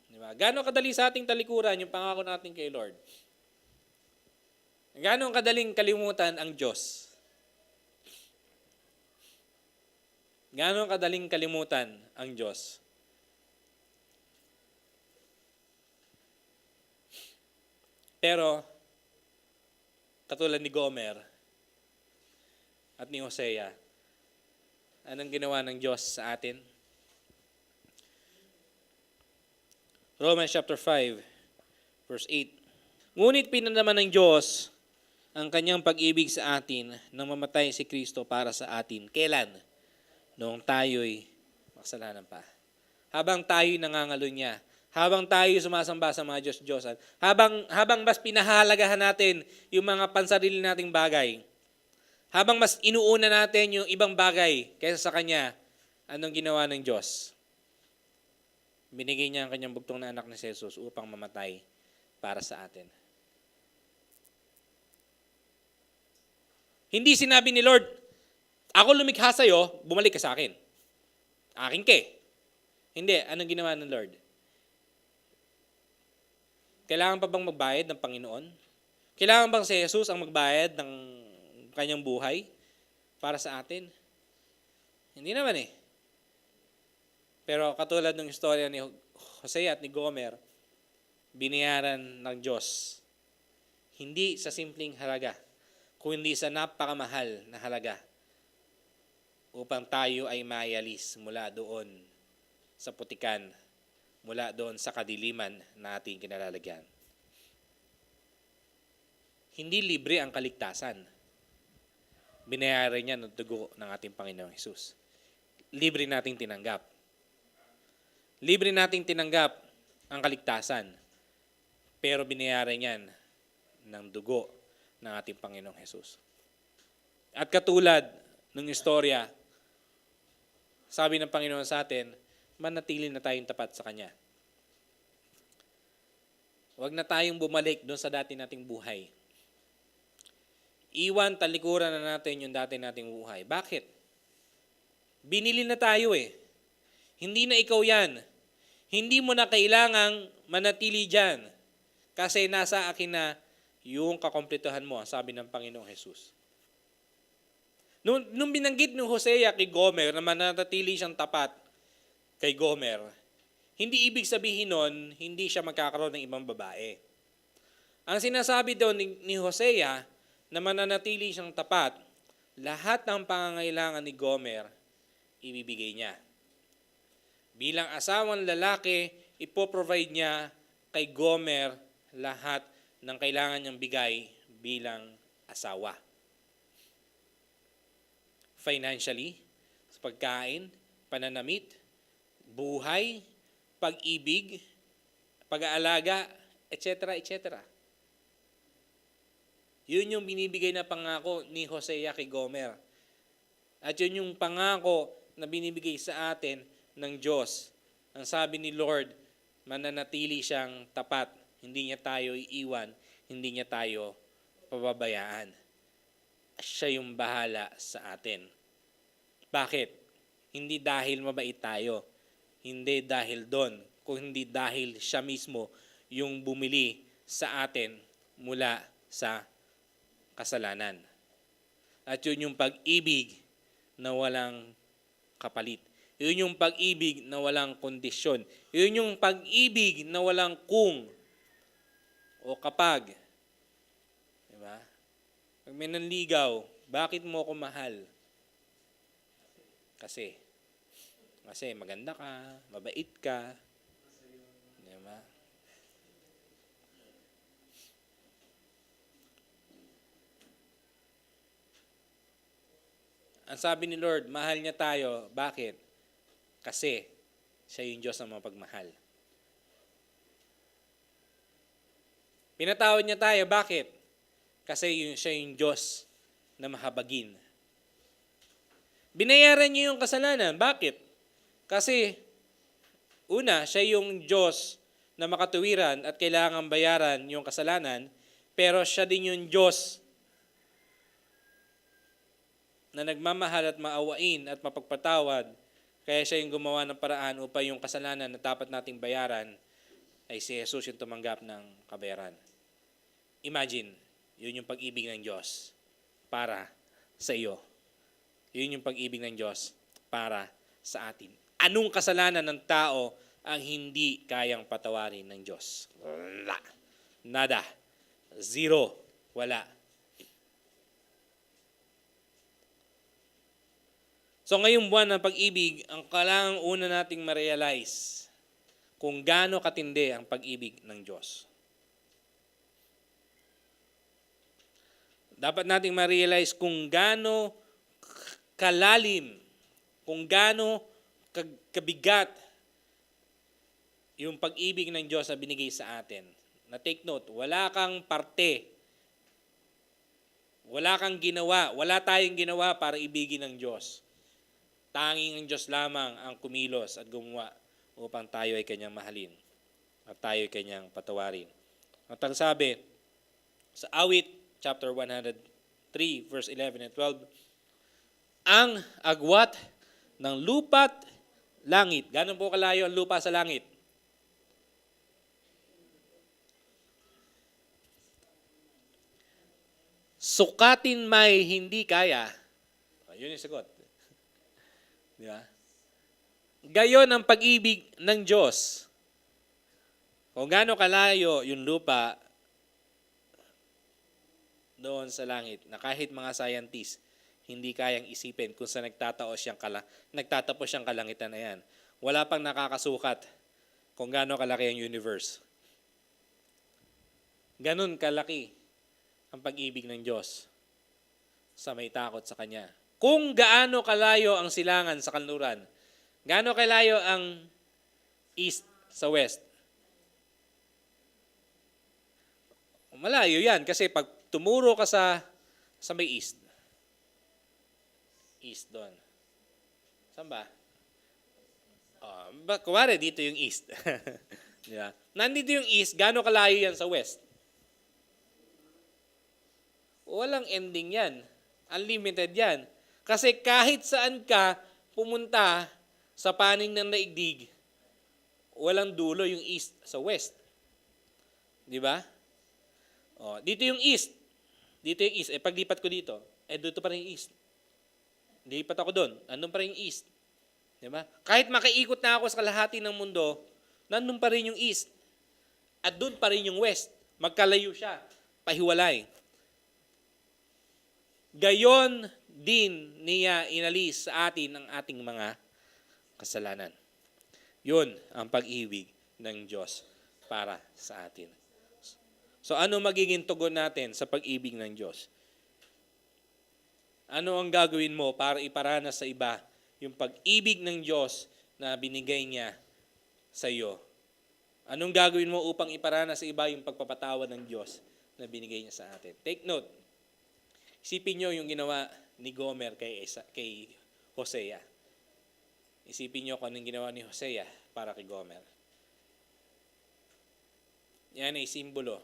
Diba? Gano'ng kadali sa ating talikuran yung pangako natin kay Lord? Gano'ng kadaling kalimutan ang Diyos? Gano'ng kadaling kalimutan ang Diyos? Pero, katulad ni Gomer at ni Hosea, anong ginawa ng Diyos sa atin? Romans chapter 5, verse 8. Ngunit pinandaman ng Diyos ang kanyang pag-ibig sa atin nang mamatay si Kristo para sa atin. Kailan? Noong tayo'y makasalanan pa. Habang tayo'y nangangalunya, habang tayo'y sumasamba sa mga Diyos-Diyosan, habang mas pinahalagahan natin yung mga pansarili nating bagay, habang mas inuuna natin yung ibang bagay kaysa sa Kanya, anong ginawa ng Diyos? Binigay niya ang kanyang bugtong na anak ni Jesus upang mamatay para sa atin. Hindi sinabi ni Lord, ako lumikha sa'yo, bumalik ka sa akin. Akin ka eh. Hindi, anong ginawa ng Lord? Kailangan pa bang magbayad ng Panginoon? Kailangan bang si Jesus ang magbayad ng kanyang buhay para sa atin? Hindi naman eh. Pero katulad ng istorya ni Hosea at ni Gomer, binayaran ng Diyos. Hindi sa simpleng halaga, kundi sa napakamahal na halaga. upang tayo ay mayalis mula doon sa putikan, mula doon sa kadiliman na ating kinalalagyan. Hindi libre ang kaligtasan. Binayaran niya ng dugo ng ating Panginoong Hesus. Libre nating tinanggap. Libre nating tinanggap ang kaligtasan, pero binayaran niyan ng dugo ng ating Panginoong Hesus. At katulad ng istorya, sabi ng Panginoon sa atin, manatili na tayong tapat sa Kanya. Huwag na tayong bumalik doon sa dati nating buhay. Iwan, talikuran na natin yung dati nating buhay. Bakit? Binili na tayo eh. Hindi na ikaw yan. Hindi mo na kailangang manatili dyan. Kasi nasa akin na yung kakompletohan mo, sabi ng Panginoong Hesus. Nung binanggit ni Hosea kay Gomer na mananatili siyang tapat kay Gomer, hindi ibig sabihin nun, hindi siya magkakaroon ng ibang babae. Ang sinasabi doon ni Hosea na mananatili siyang tapat, lahat ng pangangailangan ni Gomer, ibibigay niya. Bilang asawang lalaki, ipoprovide niya kay Gomer lahat ng kailangan niyang bigay bilang asawa. Financially, sa pagkain, pananamit, buhay, pag-ibig, pag-aalaga, etc., etc. Yun yung binibigay na pangako ni Hosea kay Gomer. At yun yung pangako na binibigay sa atin ng Diyos. Ang sabi ni Lord, mananatili siyang tapat. Hindi niya tayo iiwan, hindi niya tayo pababayaan. Siya yung bahala sa atin. Bakit? Hindi dahil mabait tayo. Hindi dahil doon. Kung hindi dahil siya mismo yung bumili sa atin mula sa kasalanan. At yun yung pag-ibig na walang kapalit. Yun yung pag-ibig na walang kondisyon. Yun yung pag-ibig na walang kung o kapag. Diba? Pag may nanligaw, bakit mo ako mahal? Kasi maganda ka, mabait ka. Diba? Ang sabi ni Lord, mahal niya tayo. Bakit? Kasi siya yung Diyos na mapagmahal. Pinatawad niya tayo. Bakit? Kasi siya yung Diyos na mahabagin. Binayaran niya yung kasalanan. Bakit? Kasi, una, siya yung Diyos na makatuwiran at kailangan bayaran yung kasalanan, pero siya din yung Diyos na nagmamahal at maawain at mapagpatawad, kaya siya yung gumawa ng paraan upang yung kasalanan na dapat nating bayaran ay si Jesus yung tumanggap ng kabayaran. Imagine, yun yung pag-ibig ng Diyos para sa iyo. Yun yung pag-ibig ng Diyos para sa atin. Anong kasalanan ng tao ang hindi kayang patawarin ng Diyos? Wala. Nada. Zero. Wala. So ngayong buwan ng pag-ibig, ang kailangang una nating ma-realize kung gaano katindi ang pag-ibig ng Diyos. Dapat nating ma-realize kung gaano kalalim, kung gaano kabigat yung pag-ibig ng Diyos na binigay sa atin. Na take note, wala kang parte, wala kang ginawa, wala tayong ginawa para ibigin ng Diyos. Tanging ang Diyos lamang ang kumilos at gumawa upang tayo ay Kanyang mahalin at tayo ay Kanyang patawarin. At ang sabi sa Awit, chapter 103, verse 11 and 12, ang agwat ng lupa't langit. Ganon po kalayo ang lupa sa langit? Sukatin may hindi kaya. Yun yung sagot. Di ba? Gayon ang pag-ibig ng Diyos. Kung gaano kalayo yung lupa doon sa langit, na kahit mga scientists, hindi kayang isipin kung saan nagtatapos siyang kalangitan na yan. Wala pang nakakasukat kung gaano kalaki ang universe. Ganun kalaki ang pag-ibig ng Diyos sa may takot sa Kanya. Kung gaano kalayo ang silangan sa kanluran, gaano kalayo ang east sa west. Malayo yan kasi pag tumuro ka sa may east doon. Saan ba? Kuwari dito yung east. Diba? Nandito yung east, gaano kalayo yan sa west? Walang ending yan. Unlimited yan. Kasi kahit saan ka pumunta sa panig ng daigdig, walang dulo yung east sa west. Di ba? Dito yung east. Dito yung east. Paglipat ko dito, dito pa rin yung east. Lipat ako doon. Andun pa rin yung east. Di ba? Kahit makaikot na ako sa kalahati ng mundo, nandun pa rin yung east. At doon pa rin yung west. Magkalayo siya. Pahiwalay. Gayon din niya inalis sa atin ang ating mga kasalanan. Yun ang pag-ibig ng Diyos para sa atin. So ano magiging tugon natin sa pag-ibig ng Diyos? Ano ang gagawin mo para iparanas sa iba yung pag-ibig ng Diyos na binigay niya sa iyo? Anong gagawin mo upang iparanas sa iba yung pagpapatawad ng Diyos na binigay niya sa atin? Take note. Isipin nyo yung ginawa ni Gomer kay Hosea. Isipin nyo kung anong ginawa ni Hosea para kay Gomer. Yan ay simbolo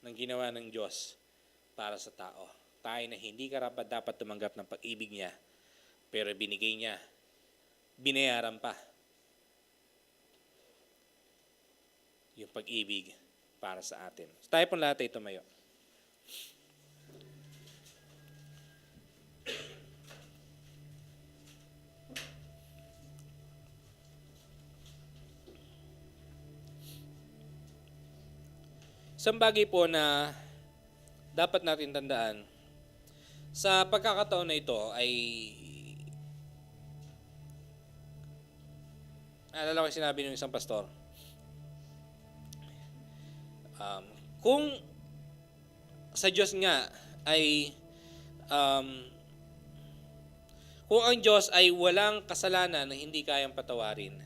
ng ginawa ng Diyos para sa tao. Tayo na hindi karapat dapat tumanggap ng pag-ibig niya, pero binigay niya, binayaran pa yung pag-ibig para sa atin. So, tayo pong lahat ay tumayo. Isang bagay po na dapat natin tandaan, sa pagkakataon na ito ay, alala ko sinabi ng isang pastor, kung sa Diyos nga ay, kung ang Diyos ay walang kasalanan na hindi kayang patawarin,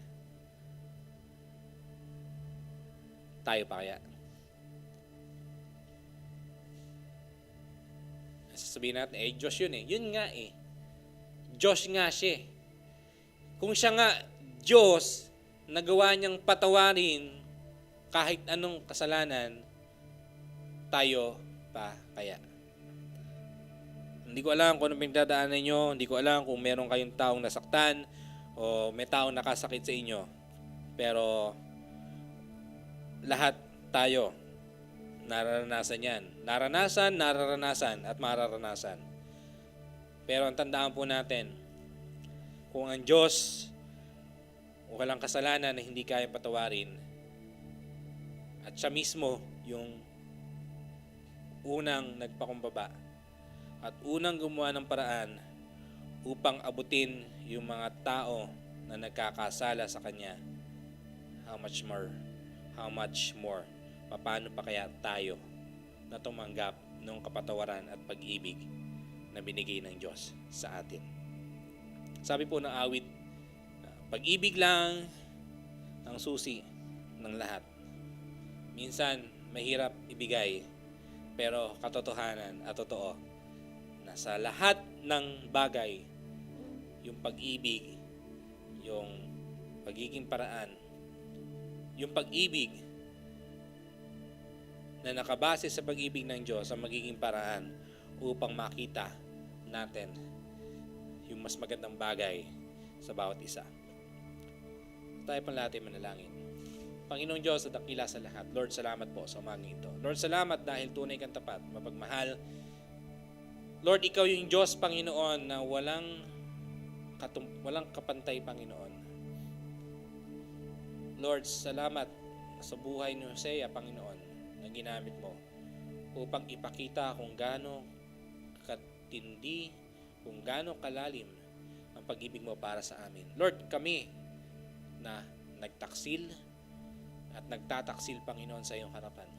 tayo pa kaya? Sabihin natin, Diyos yun eh. Yun nga eh. Diyos nga siya. Kung siya nga Diyos, nagawa niyang patawarin kahit anong kasalanan, tayo pa kaya? Hindi ko alam kung anong pinagdadaanan niyo, hindi ko alam kung meron kayong taong nasaktan o may taong nakasakit sa inyo. Pero lahat tayo nararanasan yan. Nararanasan at mararanasan. Pero ang tandaan po natin, kung ang Diyos walang kasalanan na hindi kaya patawarin, at siya mismo yung unang nagpakumbaba at unang gumawa ng paraan upang abutin yung mga tao na nagkakasala sa Kanya, how much more paano pa kaya tayo na tumanggap ng kapatawaran at pag-ibig na binigay ng Diyos sa atin? Sabi po ng awit, pag-ibig lang ang susi ng lahat. Minsan, mahirap ibigay, pero katotohanan at totoo na sa lahat ng bagay, yung pag-ibig, yung pagiging paraan, yung pag-ibig na nakabase sa pag-ibig ng Diyos ang magiging paraan upang makita natin yung mas magandang bagay sa bawat isa. Tayo pang lahat ay manalangin. Panginoong Diyos at dakila sa lahat, Lord, salamat po sa umagang ito. Lord, salamat dahil tunay kang tapat, mapagmahal. Lord, ikaw yung Diyos, Panginoon, na walang kapantay, Panginoon. Lord, salamat sa buhay ni Hosea, Panginoon, na ginamit mo upang ipakita kung gaano tindi, kung gaano kalalim ang pag-ibig mo para sa amin. Lord, kami na nagtaksil at nagtataksil, Panginoon, sa iyong harapan.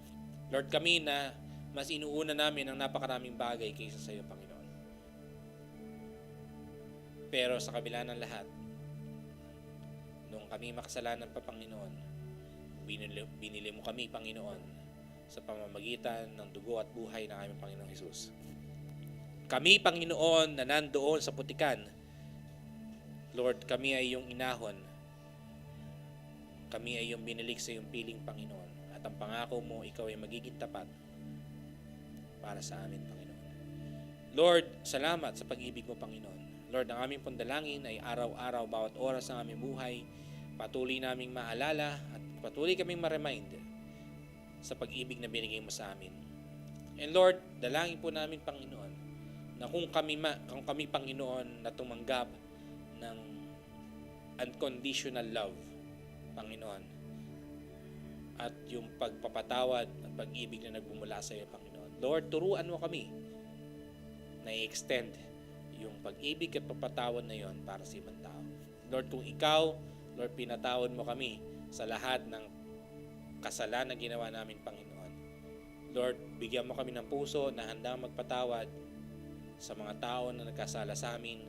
Lord, kami na mas inuuna namin ang napakaraming bagay kaysa sa iyo, Panginoon. Pero sa kabila ng lahat, nung kami makasalanan pa, Panginoon, binili mo kami, Panginoon, sa pamamagitan ng dugo at buhay ng aming Panginoong Hesus. Kami, Panginoon, na nandoon sa putikan, Lord, kami ay iyong inahon. Kami ay iyong binilig sa iyong piling, Panginoon. At ang pangako mo, ikaw ay magiging tapat para sa amin, Panginoon. Lord, salamat sa pag-ibig mo, Panginoon. Lord, ang aming pandalangin ay araw-araw, bawat oras ng aming buhay, patuloy naming maalala at patuloy kaming ma-remind sa pag-ibig na binigay mo sa amin. And Lord, dalangin po namin, Panginoon, na kung kami, Panginoon, na tumanggap ng unconditional love, Panginoon, at yung pagpapatawad at pag-ibig na nagbumula sa iyo, Panginoon. Lord, turuan mo kami na i-extend yung pag-ibig at papatawad na yon para sa ibang tao. Lord, kung ikaw, Lord, pinatawad mo kami sa lahat ng kasalanan na ginawa namin, Panginoon. Lord, bigyan mo kami ng puso na handang magpatawad sa mga tao na nagkasala sa amin.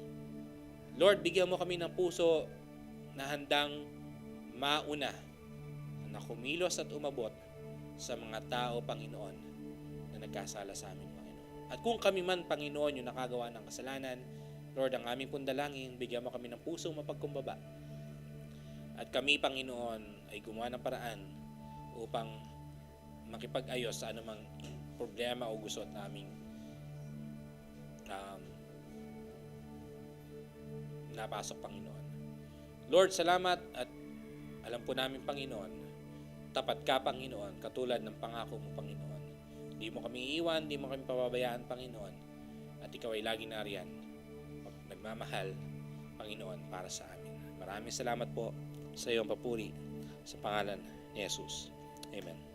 Lord, bigyan mo kami ng puso na handang mauna na kumilos at umabot sa mga tao, Panginoon, na nagkasala sa amin, Panginoon. At kung kami man, Panginoon, yung nakagawa ng kasalanan, Lord, ang aming pundalangin, bigyan mo kami ng pusong mapagkumbaba. At kami, Panginoon, ay gumawa ng paraan upang makipag-ayos sa anumang problema o gusot naming napasok, Panginoon. Lord, salamat at alam po namin, Panginoon, tapat ka, Panginoon, katulad ng pangako mo, Panginoon. Hindi mo kami iiwan, hindi mo kami pababayaan, Panginoon. At ikaw ay laging nariyan, nagmamahal, Panginoon, para sa amin. Maraming salamat po sa iyong papuri sa pangalan ni Jesus. Amen.